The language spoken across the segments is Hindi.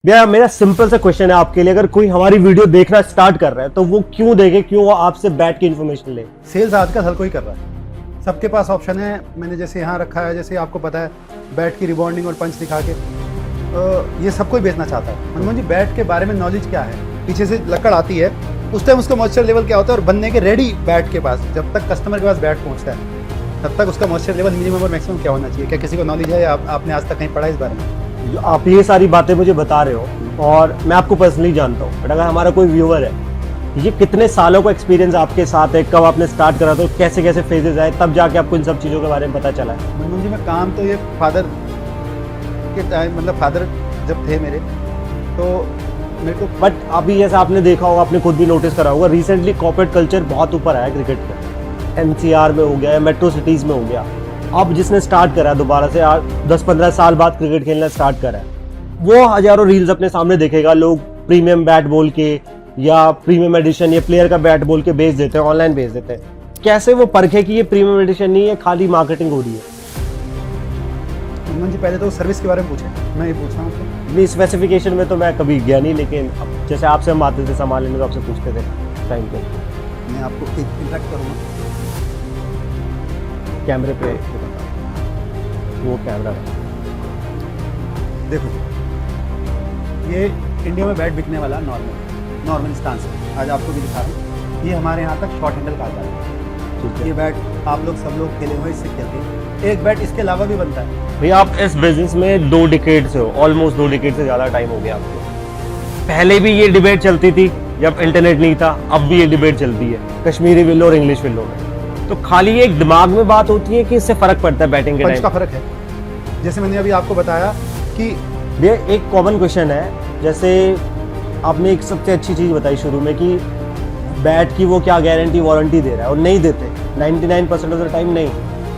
भैया मेरा सिंपल सा क्वेश्चन है आपके लिए, अगर कोई हमारी वीडियो देखना स्टार्ट कर रहा है तो वो क्यों देखे, क्यों वो आपसे बैठ के इन्फॉर्मेशन ले। सेल्स आजकल हर कोई कर रहा है, सबके पास ऑप्शन है। मैंने जैसे यहाँ रखा है, जैसे आपको पता है बैट की रिबॉन्डिंग और पंच दिखा के ये सब कोई बेचना चाहता है। मनमोहन जी, बैट के बारे में नॉलेज क्या है? पीछे से लकड़ आती है, उस टाइम उसका मॉइस्चर लेवल क्या होता है और बनने के रेडी बैट के पास जब तक कस्टमर के पास बैट पहुँचता है तब तक उसका मॉइस्चर लेवल मिनिमम और मैक्सिमम क्या होना चाहिए? क्या किसी को नॉलेज है या आपने आज तक कहीं पढ़ा इस बारे में? जो आप ये सारी बातें मुझे बता रहे हो और मैं आपको पर्सनली जानता हूँ, बट अगर हमारा कोई व्यूअर है, ये कितने सालों का एक्सपीरियंस आपके साथ है, कब आपने स्टार्ट करा, तो कैसे कैसे फेजेस आए, तब जाके आपको इन सब चीज़ों के बारे में पता चला है। मनमोहन जी, मैं काम तो ये फादर के टाइम, मतलब फादर जब थे मेरे, तो मेरे को बट अभी जैसे आपने देखा होगा, आपने खुद भी नोटिस करा होगा, रिसेंटली कॉर्पोरेट कल्चर बहुत ऊपर आया क्रिकेट में। एनसीआर में हो गया, मेट्रो सिटीज़ में हो गया। अब जिसने स्टार्ट करा दोबारा से 10-15 साल बाद क्रिकेट खेलना स्टार्ट करा है, वो हजारों रील्स अपने सामने देखेगा। लोग प्रीमियम बैट बोल के या प्रीमियम एडिशन या प्लेयर का बैट बोल के बेच देते हैं, ऑनलाइन बेच देते हैं। कैसे वो परखे कि ये प्रीमियम एडिशन नहीं है, खाली मार्केटिंग हो रही है। मनमोहन जी, पहले तो सर्विस के बारे में पूछे, मैं ये पूछ रहा हूँ भी स्पेसिफिकेशन में तो मैं कभी गया नहीं, लेकिन अब जैसे आपसे हम आते थे सामान लेने तो आपसे पूछते थे टाइम पे। मैं आपको एक इंटरेक्ट करूँगा कैमरे पे वो कैमरा देखो जी, ये इंडिया में बैट बिकने वाला नॉर्मल स्टांस है। आज आपको भी दिखा रहा हूँ, ये हमारे यहाँ तक शॉर्ट हैंडल का आता है। ये बैट आप लोग सब लोग खेले हुए, इससे खेलते हैं। एक बैट इसके अलावा भी बनता है। भैया आप इस बिजनेस में 2 डिकेड से हो, ऑलमोस्ट 2 डिकेड से ज़्यादा टाइम हो गया आपको। पहले भी ये डिबेट चलती थी जब इंटरनेट नहीं था, अब भी ये डिबेट चलती है कश्मीरी विल्लो और इंग्लिश विल्लो में। तो खाली एक दिमाग में बात होती है कि इससे फर्क पड़ता है बैटिंग के पंच टाइम? का फर्क है, जैसे मैंने अभी आपको बताया कि ये एक कॉमन क्वेश्चन है। जैसे आपने एक सबसे अच्छी चीज़ बताई शुरू में कि बैट की वो क्या गारंटी वारंटी दे रहा है, और नहीं देते 99% ऑफ द टाइम। नहीं,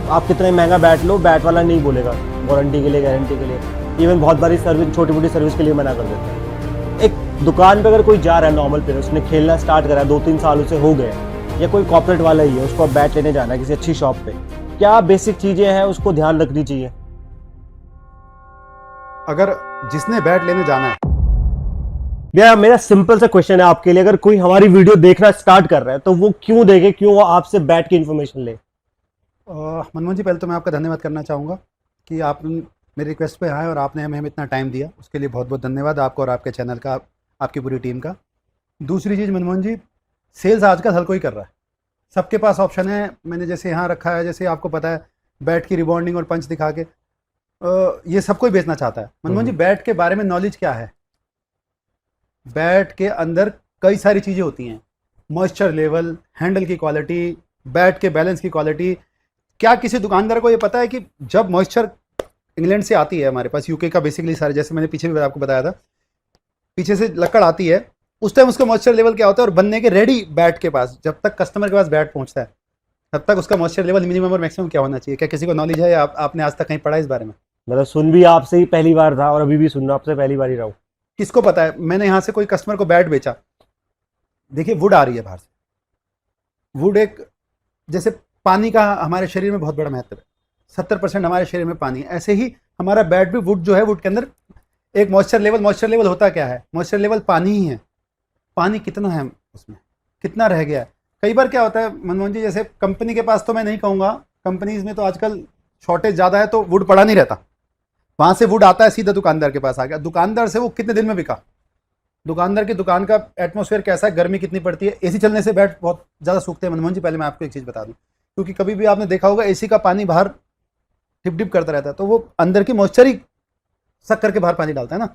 आप कितने महंगा बैट लो, बैट वाला नहीं बोलेगा वारंटी के लिए, गारंटी के लिए। इवन बहुत बारी सर्विस, छोटी मोटी सर्विस के लिए मना कर देता है। एक दुकान पे अगर कोई जा रहा है नॉर्मल प्लेयर, उसने खेलना स्टार्ट करा 2-3 साल उसे हो गए, या कोई कॉर्पोरेट वाला ही है, उसको अब बैट लेने जाना है किसी अच्छी शॉप पे, क्या बेसिक चीज़ें हैं उसको ध्यान रखनी चाहिए? अगर जिसने बैट लेने जाना है, भैया मेरा सिंपल सा क्वेश्चन है आपके लिए, अगर कोई हमारी वीडियो देखना स्टार्ट कर रहा है तो वो क्यों देखे, क्यों वो आपसे बैठ के इन्फॉर्मेशन ले। मनमोहन जी, पहले तो मैं आपका धन्यवाद करना चाहूँगा कि आप मेरी रिक्वेस्ट पे आए और आपने हमें इतना टाइम दिया, उसके लिए बहुत बहुत धन्यवाद आपको और आपके चैनल का, आपकी पूरी टीम का। दूसरी चीज़ मनमोहन जी, सेल्स आजकल हर कोई कर रहा है, सबके पास ऑप्शन है। मैंने जैसे यहाँ रखा है, जैसे आपको पता है बैट की रिबॉन्डिंग और पंच दिखा के ये सब कोई बेचना चाहता है। मनमोहन जी, बैट के बारे में नॉलेज क्या है? बैट के अंदर कई सारी चीज़ें होती हैं, मॉइस्चर लेवल, हैंडल की क्वालिटी, बैट के बैलेंस की क्वालिटी। क्या किसी दुकानदार को ये पता है कि जब मॉइस्चर इंग्लैंड से आती है हमारे पास, यूके का बेसिकली सारे, जैसे मैंने पीछे भी आपको बताया था, पीछे से लकड़ आती है, उस टाइम उसका मॉइस्चर लेवल क्या होता है और बनने के रेडी बैट के पास जब तक कस्टमर के पास बैट पहुंचता है तब तक उसका मॉइस्चर लेवल मिनिमम और मैक्सिमम क्या होना चाहिए? क्या किसी को नॉलेज है या आपने आज तक कहीं पढ़ा इस बारे में? मतलब सुन भी आपसे ही पहली बार था और अभी भी सुनना आपसे पहली बार ही रहा हूँ। किसको पता है? मैंने यहाँ से कोई कस्टमर को बैट बेचा, देखिए वुड आ रही है बाहर से। वुड एक, जैसे पानी का हमारे शरीर में बहुत बड़ा महत्व है, 70% हमारे शरीर में पानी है, ऐसे ही हमारा बैट भी वुड जो है, वुड के अंदर एक मॉइस्चर लेवल होता क्या है? मॉइस्चर लेवल पानी ही है। पानी कितना है उसमें, कितना रह गया है? कई बार क्या होता है मनमोहन जी, जैसे कंपनी के पास तो मैं नहीं कहूँगा, कंपनीज में तो आजकल शॉर्टेज ज़्यादा है तो वुड पड़ा नहीं रहता, वहाँ से वुड आता है सीधा दुकानदार के पास आ गया। दुकानदार से वो कितने दिन में बिका? दुकानदार की दुकान का एटमॉस्फेयर कैसा है, गर्मी कितनी पड़ती है, एसी चलने से बैट बहुत ज़्यादा सूखते हैं। मनमोहन जी, पहले मैं आपको एक चीज़ बता दूँ, क्योंकि कभी भी आपने देखा होगा एसी का पानी बाहर डिप डिप करता रहता है, तो वो अंदर की मॉइस्चर ही सक करके बाहर पानी डालता है ना,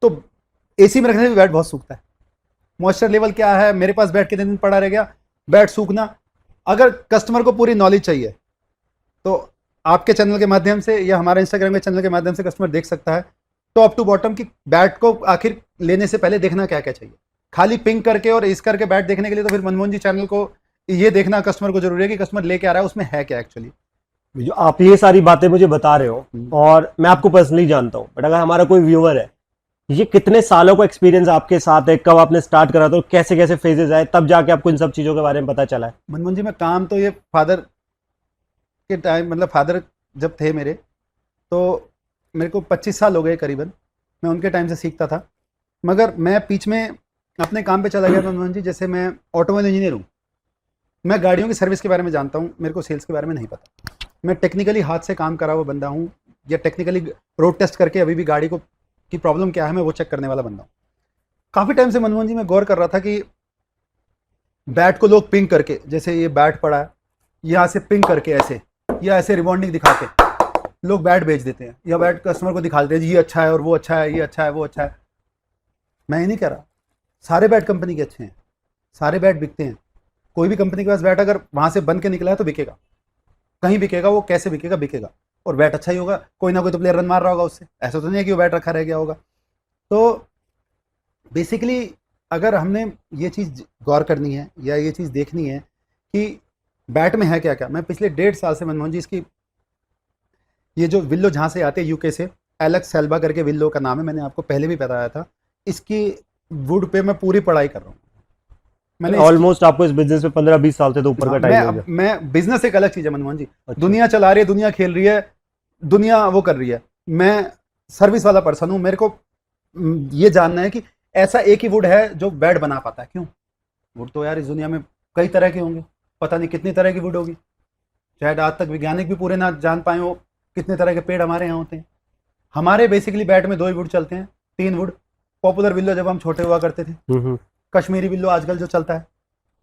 तो एसी में रखने से भी बैट बहुत सूखता है। मॉइस्चर लेवल क्या है, मेरे पास बैट कितने दिन पड़ा रह गया, बैट सूखना। अगर कस्टमर को पूरी नॉलेज चाहिए तो आपके चैनल के माध्यम से या हमारे इंस्टाग्राम के चैनल के माध्यम से कस्टमर देख सकता है टॉप टू बॉटम की बैट को आखिर लेने से पहले देखना क्या क्या चाहिए। खाली पिंक करके और इस करके बैट देखने के लिए तो फिर मनमोहन जी चैनल को ये देखना कस्टमर को जरूरी है कि कस्टमर लेके आ रहा है उसमें है क्या एक्चुअली। जो आप ये सारी बातें मुझे बता रहे हो और मैं आपको पर्सनली जानता हूँ, बट अगर हमारा कोई व्यूअर है, ये कितने सालों का एक्सपीरियंस आपके साथ है, कब आपने स्टार्ट करा, तो कैसे कैसे फेजेस आए, तब जाके आपको इन सब चीज़ों के बारे में पता चला है? मनमोहन जी, मैं काम तो ये फादर के टाइम, मतलब फादर जब थे मेरे, तो मेरे को 25 साल हो गए करीबन, मैं उनके टाइम से सीखता था। मगर मैं बीच में अपने काम पे चला गया मनमोहन जी। जैसे मैं ऑटोमोबाइल इंजीनियर हूँ, मैं गाड़ियों की सर्विस के बारे में जानता हूँ, मेरे को सेल्स के बारे में नहीं पता। मैं टेक्निकली हाथ से काम करा हुआ बंदा हूँ, या टेक्निकली रोड टेस्ट करके अभी भी गाड़ी को की प्रॉब्लम क्या है मैं वो चेक करने वाला बंदा हूँ। काफ़ी टाइम से मनमोहन जी मैं गौर कर रहा था कि बैट को लोग पिंग करके, जैसे ये बैट पड़ा है, यहाँ से पिंग करके ऐसे या ऐसे रिबॉन्डिंग दिखा के लोग बैट बेच देते हैं, या बैट कस्टमर को दिखा देते हैं, ये अच्छा है और वो अच्छा है, ये अच्छा है वो अच्छा है। मैं ये नहीं कह रहा, सारे बैट कंपनी के अच्छे हैं, सारे बैट बिकते हैं। कोई भी कंपनी के पास बैट अगर वहाँ से बन के निकला है तो बिकेगा, कहीं बिकेगा, वो कैसे बिकेगा, बिकेगा। और बैट अच्छा ही होगा, कोई ना कोई तो प्लेयर रन मार रहा होगा उससे, ऐसा तो नहीं है कि वो बैट रखा रह गया होगा। तो बेसिकली अगर हमने ये चीज़ गौर करनी है या ये चीज़ देखनी है कि बैट में है क्या क्या। मैं पिछले 1.5 साल से मनमोहन जी इसकी ये जो विल्लो जहाँ से आते हैं यूके से, एलेक्स सेल्बा करके विल्लो का नाम है, मैंने आपको पहले भी बताया था। इसकी वुड पे मैं पूरी पढ़ाई कर रहा हूँ। मैंने ऑलमोस्ट आपको इस बिजनेस में 15-20 साल से तो ऊपर का टाइम हो गया। मैं बिजनेस एक अलग चीज़ है मनमोहन जी। अच्छा। दुनिया चला रही है, दुनिया खेल रही है, दुनिया वो कर रही है, मैं सर्विस वाला पर्सन हूँ। मेरे को ये जानना है कि ऐसा एक ही वुड है जो बैट बना पाता है। क्यों? वुड तो यार इस दुनिया में कई तरह के होंगे, पता नहीं कितनी तरह की वुड होगी, शायद आज तक वैज्ञानिक भी पूरे ना जान पाए हो कितने तरह के पेड़ हमारे यहाँ होते हैं। हमारे बेसिकली बैट में 2 ही वुड चलते हैं, 3 वुड। पॉपुलर विल्लो जब हम छोटे हुआ करते थे, कश्मीरी विल्लो आजकल जो चलता है,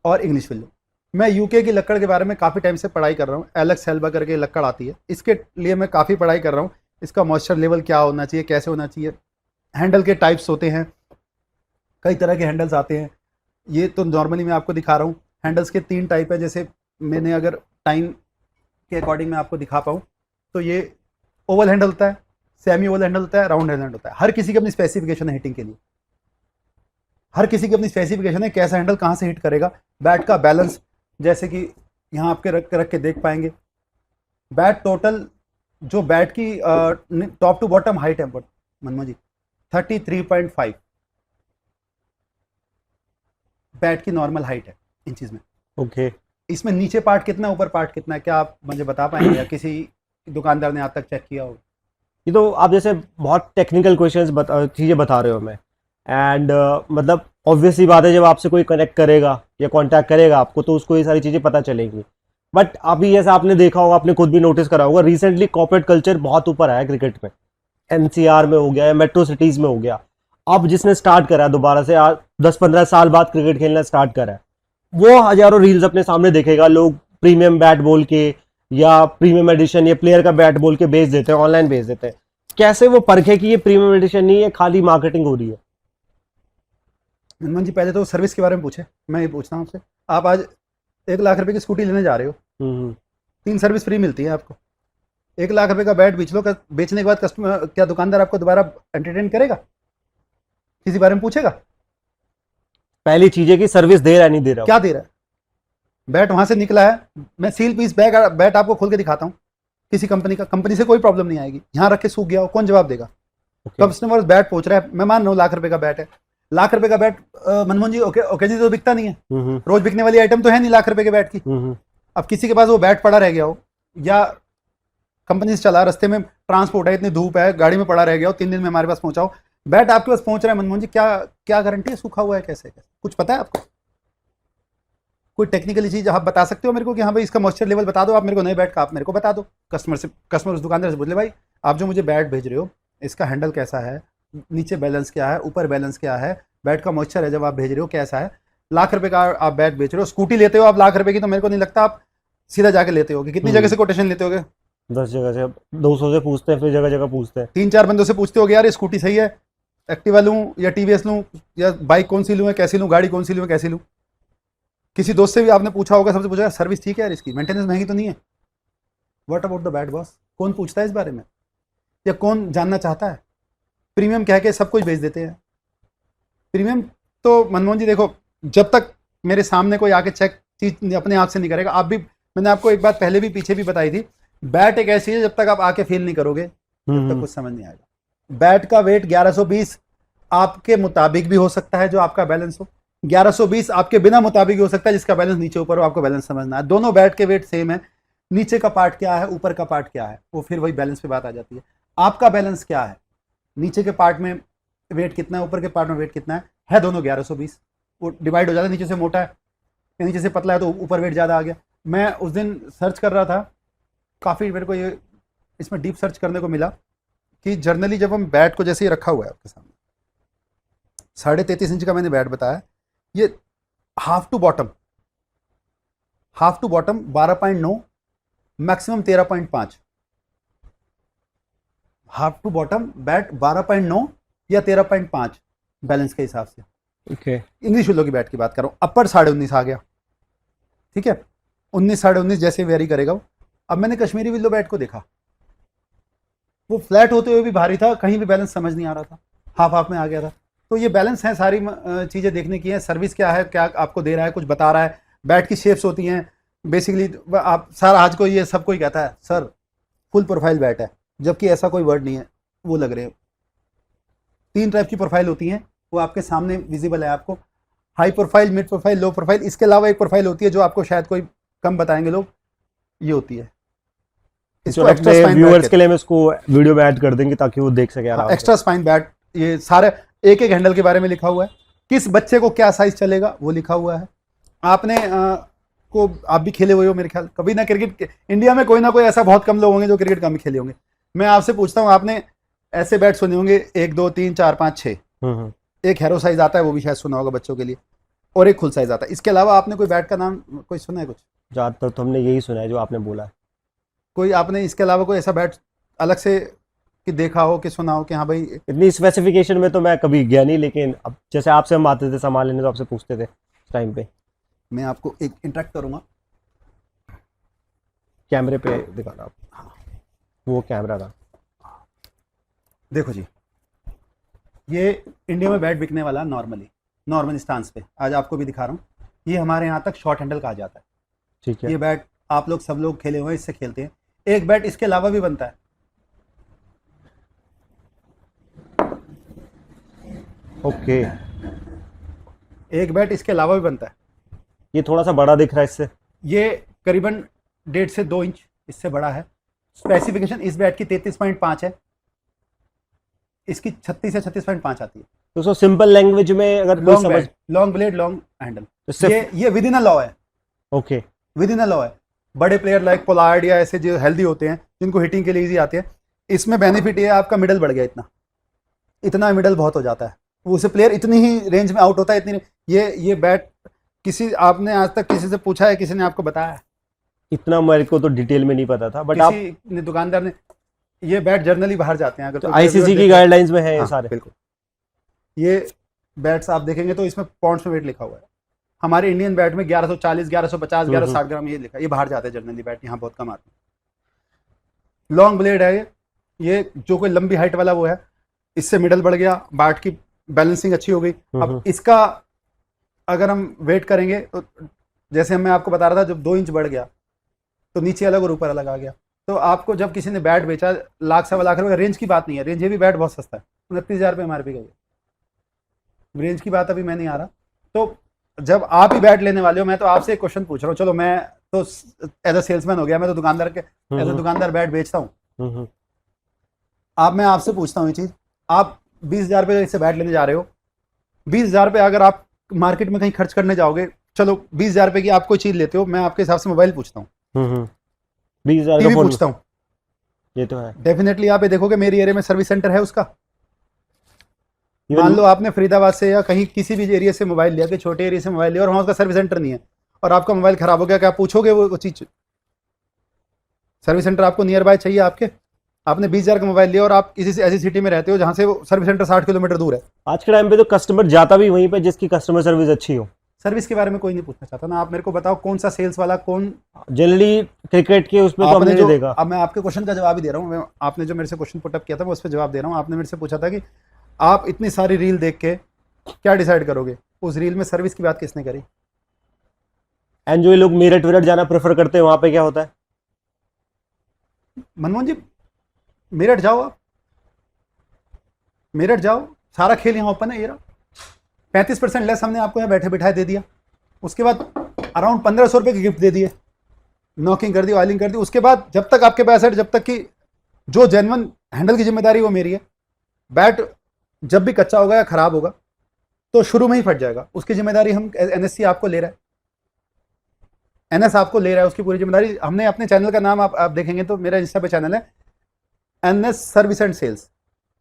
और इंग्लिश विल्लो। मैं यूके की लकड़ के बारे में काफ़ी टाइम से पढ़ाई कर रहा हूँ। एलेक्स सेल्बा करके लकड़ आती है, इसके लिए मैं काफ़ी पढ़ाई कर रहा हूँ। इसका मॉइस्चर लेवल क्या होना चाहिए, कैसे होना चाहिए, हैंडल के टाइप्स होते हैं, कई तरह के हैंडल्स आते हैं। ये तो नॉर्मली मैं आपको दिखा रहा हूँ। हैंडल्स के 3 टाइप है, जैसे मैंने अगर टाइम के अकॉर्डिंग मैं आपको दिखा पाऊँ तो ये ओवल हैंडल होता है, सेमी ओवल हैंडल होता है, राउंड हैंडल होता है। हर किसी की अपनी स्पेसिफिकेशन है हिटिंग के लिए, हर किसी की अपनी स्पेसिफिकेशन है कैसा हैंडल कहाँ से हिट करेगा। बैट का बैलेंस, जैसे कि यहाँ आपके रख के देख पाएंगे, बैट टोटल जो बैट की टॉप टू बॉटम हाइट है मनमोहन जी 33.5 बैट की नॉर्मल हाइट है इंचेस में। ओके। इसमें नीचे पार्ट कितना, ऊपर पार्ट कितना है, क्या आप मुझे बता पाएंगे या किसी दुकानदार ने आज तक चेक किया हो? ये तो आप जैसे बहुत टेक्निकल क्वेश्चंस चीज़ें बता रहे हो हमें, एंड मतलब ऑब्वियस सी बात है, जब आपसे कोई कनेक्ट करेगा या कांटेक्ट करेगा आपको तो उसको ये सारी चीज़ें पता चलेंगी। बट अभी जैसे आपने देखा होगा, आपने खुद भी नोटिस करा होगा, रिसेंटली कॉर्पोरेट कल्चर बहुत ऊपर आया क्रिकेट में, एनसीआर में हो गया या मेट्रो सिटीज़ में हो गया। अब जिसने स्टार्ट करा दोबारा से 10-15 साल बाद क्रिकेट खेलना स्टार्ट करा है, वो हजारों रील्स अपने सामने देखेगा। लोग प्रीमियम बैट बोल के या प्रीमियम एडिशन या प्लेयर का बैट बोल के बेच देते हैं, ऑनलाइन बेच देते हैं। कैसे वो परखे कि ये प्रीमियम एडिशन नहीं है, खाली मार्केटिंग हो रही है? मनमोहन जी पहले तो सर्विस के बारे में पूछे, मैं ये पूछता हूँ आपसे। आप आज 1 लाख रुपए की स्कूटी लेने जा रहे हो, 3 सर्विस फ्री मिलती है आपको। 1 लाख रुपए का बैट बेच लो, बेचने के बाद कस्टमर क्या दुकानदार आपको दोबारा एंटरटेन करेगा, किसी बारे में पूछेगा? पहली चीज है कि सर्विस दे रहा है नहीं दे रहा। क्या दे रहा है? बैट वहां से निकला है, मैं सील पीस बैट आपको खोल के दिखाता हूँ, किसी कंपनी का, कंपनी से कोई प्रॉब्लम नहीं आएगी। यहाँ रख के सूख गया हो, कौन जवाब देगा? कस्टमर बैट पूछ रहा है, मैं मान रहा हूँ लाख रुपए का बैट है, लाख रुपए का बैट मनमोहन जी ओके जी तो बिकता नहीं है, रोज बिकने वाली आइटम तो है नहीं लाख रुपए के बैट की। अब किसी के पास वो बैट पड़ा रह गया हो, या कंपनी से चला, रास्ते में ट्रांसपोर्ट है, इतनी धूप है, गाड़ी में पड़ा रह गया हो, 3 दिन में हमारे पास पहुंचा हो, बैट आपके पास पहुंच रहा है मनमोहन जी, क्या गारंटी है सूखा हुआ है कैसे, कुछ पता है आपको? कोई टेक्निकली चीज आप बता सकते हो मेरे को कि हाँ भाई इसका मॉइस्चर लेवल बता दो, आप मेरे को नए बैट का आप मेरे को बता दो। कस्टमर उस दुकानदार से बोले भाई आप जो मुझे बैट भेज रहे हो इसका हैंडल कैसा है, नीचे बैलेंस क्या है, ऊपर बैलेंस क्या है, बैट का मॉइस्चर है जब आप भेज रहे हो कैसा है। लाख रुपए का आप बैट बेच रहे हो, स्कूटी लेते हो आप लाख रुपए की, तो मेरे को नहीं लगता आप सीधा जाके लेते हो। कितनी जगह से कोटेशन लेते होगे? 10 जगह से, 200 से पूछते हैं, फिर जगह जगह पूछते हैं, 3-4 बंदों से पूछते हो यार ये स्कूटी सही है, एक्टिवा लूँ या टीवीएस लूँ, या बाइक कौन सी लूँ, कैसी लूँ, गाड़ी कौन सी लूँ, कैसी लूँ। किसी दोस्त से भी आपने पूछा होगा, सबसे पूछा सर्विस ठीक है यार इसकी, मेंटेनेंस महंगी तो नहीं है? What about the bat boss? कौन पूछता है इस बारे में, या कौन जानना चाहता है? प्रीमियम कह के सब कुछ बेच देते हैं। प्रीमियम तो मनमोहन जी देखो, जब तक मेरे सामने कोई आके चेक चीज अपने आप से नहीं करेगा, आप भी, मैंने आपको एक बात पहले भी पीछे भी बताई थी, बैट एक ऐसी है जब तक आप आके फील नहीं करोगे तब तक कुछ समझ नहीं आएगा। बैट का वेट 1120 आपके मुताबिक भी हो सकता है जो आपका बैलेंस हो, 1120 आपके बिना मुताबिक हो सकता है जिसका बैलेंस नीचे ऊपर हो, आपको बैलेंस समझना है। दोनों बैट के वेट सेम है, नीचे का पार्ट क्या है, ऊपर का पार्ट क्या है, वो फिर वही बैलेंस पे बात आ जाती है। आपका बैलेंस क्या है? नीचे के पार्ट में वेट कितना है, ऊपर के पार्ट में वेट कितना है दोनों 1120। वो डिवाइड हो जाता है, नीचे से मोटा है या नीचे से पतला है तो ऊपर वेट ज़्यादा आ गया। मैं उस दिन सर्च कर रहा था, काफ़ी मेरे को ये इसमें डीप सर्च करने को मिला कि जर्नली जब हम बैट को जैसे ही रखा हुआ है आपके सामने, 33.5 इंच का मैंने बैट बताया, ये half to bottom 12.9 maximum 13.5, half to bottom bat 12.9 या 13.5 बैलेंस के हिसाब से। ओके, इंग्लिश विलो की बैट की बात कर रहा हूँ। अपर 19.5 आ गया, ठीक है, 19 19.5 जैसे वेरी करेगा वो। अब मैंने कश्मीरी विलो बैट को देखा, वो फ्लैट होते हुए भी भारी था, कहीं भी बैलेंस समझ नहीं आ रहा था, हाफ हाफ में आ गया था। तो ये बैलेंस है, सारी चीज़ें देखने की है। सर्विस क्या है, क्या आपको दे रहा है, कुछ बता रहा है, बैट की शेप्स होती हैं बेसिकली। आप सर आज को ये सब कोई कहता है सर फुल प्रोफाइल बैट है, जबकि ऐसा कोई वर्ड नहीं है, वो लग रहे हैं। 3 टाइप की प्रोफाइल होती हैं, वो आपके सामने विजिबल है आपको, high profile, mid profile, low profile. इसके अलावा एक प्रोफाइल होती है जो आपको शायद कोई कम बताएंगे लोग, ये होती है इसको एक्स्ट्रा व्यूअर्स के लिए हम इसको वीडियो में ऐड कर देंगे ताकि वो देख सके आराम से। एक्स्ट्रा स्पाइन बैट, ये सारे एक एक हैंडल के बारे में लिखा हुआ है, किस बच्चे को क्या साइज चलेगा वो लिखा हुआ है। आपने आप भी खेले हुए हो मेरे ख्याल कभी ना क्रिकेट, इंडिया में कोई ना कोई ऐसा बहुत कम लोग होंगे जो क्रिकेट कम ही खेले होंगे। मैं आपसे पूछता हूँ, आपने ऐसे बैट सुने होंगे 1 2 3 4 5 6, एक हैरो साइज आता है वो भी शायद सुना होगा बच्चों के लिए, और एक फुल साइज आता है। इसके अलावा आपने कोई बैट का नाम कोई सुना है? कुछ ज़्यादातर तो हमने यही सुना है जो आपने बोला है। कोई आपने इसके अलावा कोई ऐसा बैट अलग से कि देखा हो कि सुना हो कि हाँ भाई? इतनी स्पेसिफिकेशन में तो मैं कभी गया नहीं, लेकिन अब जैसे आपसे हम आते थे सामान लेने तो आपसे पूछते थे उस टाइम पे। मैं आपको एक इंटरेक्ट करूंगा, कैमरे पे दिखाना आप। हाँ, वो कैमरा था। देखो जी, ये इंडिया में बैट बिकने वाला नॉर्मल स्टांस पे, आज आपको भी दिखा रहा हूँ। ये हमारे यहाँ तक शॉर्ट हैंडल कहा जाता है, ठीक है। ये बैट आप लोग सब लोग खेले हुए हैं, इससे खेलते हैं। एक बैट इसके अलावा भी बनता है, ओके, एक बैट इसके अलावा भी बनता है। ये थोड़ा सा बड़ा दिख रहा है इससे, ये करीबन 1.5 से 2 इंच इससे बड़ा है। स्पेसिफिकेशन इस बैट की 33.5 है, इसकी 36 से 36.5 आती है। तो सो सिंपल लैंग्वेज में अगर कोई समझ, लॉन्ग ब्लेड लॉन्ग हैंडल, तो ये विद इन अ लॉ है। Okay, with in a law है। बड़े प्लेयर लाइक पोलार्ड या ऐसे जो हेल्दी होते हैं, जिनको हिटिंग के लिए इजी आते हैं, इसमें बेनिफिट ये है आपका मिडल बढ़ गया, इतना मिडल बहुत हो जाता है, उसे प्लेयर इतनी ही रेंज में आउट होता है, इतनी। ये बैट किसी आपने आज तक किसी से पूछा है, किसी ने आपको बताया है? इतना मेरे को तो डिटेल में नहीं पता था, बट किसी ने दुकानदार ने, ये बैट जर्नली बाहर जाते हैं, अगर तो आईसीसी की गाइडलाइंस में है ये सारे। बिल्कुल, ये बैट्स आप देखेंगे तो इसमें पाउंड्स में वेट लिखा हुआ है। हमारे इंडियन बैट में 1140 1150 1160 ग्राम ये लिखा है, ये बाहर जाते हैं जर्नली बैट, यहाँ बहुत कम आते हैं। लॉन्ग ब्लेड है ये जो कोई लंबी हाइट वाला वो है, इससे मिडल बढ़ गया, बैट की बैलेंसिंग अच्छी हो गई। अब इसका अगर हम वेट करेंगे तो जैसे मैं आपको बता रहा था, जब 2 इंच बढ़ गया तो नीचे अलग और ऊपर अलग आ गया। तो आपको जब किसी ने बैट बेचा लाख सवा लाख रुपये, रेंज की बात नहीं है, रेंज ये भी बैट बहुत सस्ता है, 29,000 रुपये MRP का, रेंज की बात अभी मैं नहीं आ रहा। तो जब आप ही बैट लेने वाले हो, मैं तो आपसे एक क्वेश्चन पूछ रहा हूँ, चलो मैं तो एज अ सेल्समैन हो गया, मैं तो दुकानदार के एज अ दुकानदार बैट बेचता हूँ। अब मैं आपसे पूछता हूँ ये चीज़, आप 20,000 रुपये इससे बैट लेने जा रहे हो, 20,000 रुपये अगर आप मार्केट में कहीं खर्च करने जाओगे, चलो 20,000 रुपये की आप कोई चीज़ लेते हो, मैं आपके हिसाब से मोबाइल पूछता हूँ, 20,000 टीवी पूछता हूँ, ये तो है। डेफिनेटली आप ये देखोगे मेरी एरिया में सर्विस सेंटर है उसका। मान लो आपने फरीदाबाद से या कहीं किसी भी एरिया से मोबाइल लिया, कि छोटे एरिया से मोबाइल लिया और वहाँ उसका सर्विस सेंटर नहीं है, और आपका मोबाइल खराब हो गया, क्या आप पूछोगे वो चीज़? सर्विस सेंटर आपको नियर बाय चाहिए आपके। आपने 20,000 का मोबाइल लिया और आप किसी से ऐसी सिटी में रहते हो जहाँ से वो सर्विस सेंटर 60 किलोमीटर दूर है। आज के टाइम पे तो कस्टमर जाता भी वहीं पे जिसकी कस्टमर सर्विस अच्छी हो। सर्विस के बारे में कोई नहीं पूछना चाहता ना। आप मेरे को बताओ कौन सा सेल्स वाला, कौन जनरली क्रिकेट के उसमें तो हमने नहीं देखा। अब मैं आपके क्वेश्चन का जवाब ही दे रहा हूँ, आपने जो मेरे से क्वेश्चन पुटअप किया था मैं उस पर जवाब दे रहा हूँ। आपने मेरे से पूछा था कि आप इतनी सारी रील देख के क्या डिसाइड करोगे, उस रील में सर्विस की बात किसने करी? एंड जो लोग मेरठ वेरठ जाना प्रेफर करते हैं, वहाँ पे क्या होता है? मनमोहन जी, मेरठ जाओ, आप मेरठ जाओ, सारा खेल यहाँ ओपन है। ये 35% लेस हमने आपको यहाँ बैठे बिठाए दे दिया, उसके बाद अराउंड 1,500 रुपये की गिफ्ट दे दिए, नॉकिंग कर दी, ऑयलिंग कर दी। उसके बाद जब तक आपके पैसे, जब तक कि जो जेन्युइन हैंडल की जिम्मेदारी वो मेरी है, बैट जब भी कच्चा होगा या खराब होगा तो शुरू में ही फट जाएगा, उसकी जिम्मेदारी हम एनएससी आपको ले रहा है, एनएस आपको ले रहा है, उसकी पूरी जिम्मेदारी। हमने अपने चैनल का नाम आप देखेंगे तो मेरा इंस्टा पे चैनल है एनएस सर्विस एंड सेल्स।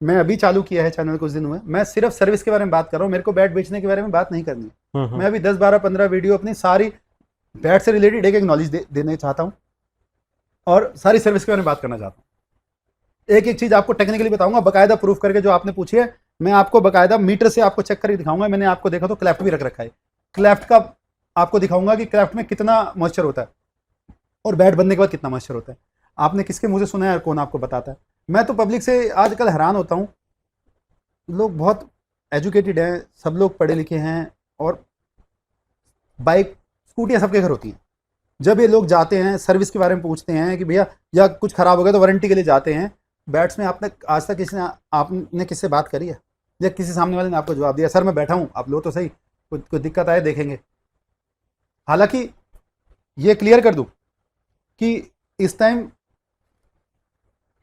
मैं अभी चालू किया है चैनल, कुछ दिन हुए। मैं सिर्फ सर्विस के बारे में बात कर रहा हूँ, मेरे को बैट बेचने के बारे में बात नहीं करनी है। मैं अभी 10 12 15 वीडियो अपनी सारी बैट से रिलेटेड एक नॉलेज देने चाहता हूँ और सारी सर्विस के बारे में बात करना चाहता हूँ। एक एक चीज़ आपको टेक्निकली बताऊंगा, बाकायदा प्रूफ करके, जो आपने पूछी है मैं आपको बाकायदा मीटर से आपको चेक करके दिखाऊंगा। मैंने आपको देखा तो क्लेफ्ट भी रख रखा है, क्लेफ्ट का आपको दिखाऊंगा कि क्लेफ्ट में कितना मॉइस्चर होता है और बैट बनने के बाद कितना मॉइस्चर होता है। आपने किसके मुंह से सुना है और कौन आपको बताता है? मैं तो पब्लिक से आजकल हैरान होता हूँ, लोग बहुत एजुकेटेड हैं, सब लोग पढ़े लिखे हैं और बाइक स्कूटियाँ सबके घर होती हैं। जब ये लोग जाते हैं सर्विस के बारे में पूछते हैं कि भैया या कुछ ख़राब हो गया तो वारंटी के लिए जाते हैं, बैट्स में आपने आज तक आपने किससे बात करी है या किसी सामने वाले ने आपको जवाब दिया सर मैं बैठा हूँ आप लो तो सही, कोई दिक्कत आए देखेंगे। हालांकि ये क्लियर कर दूं कि इस टाइम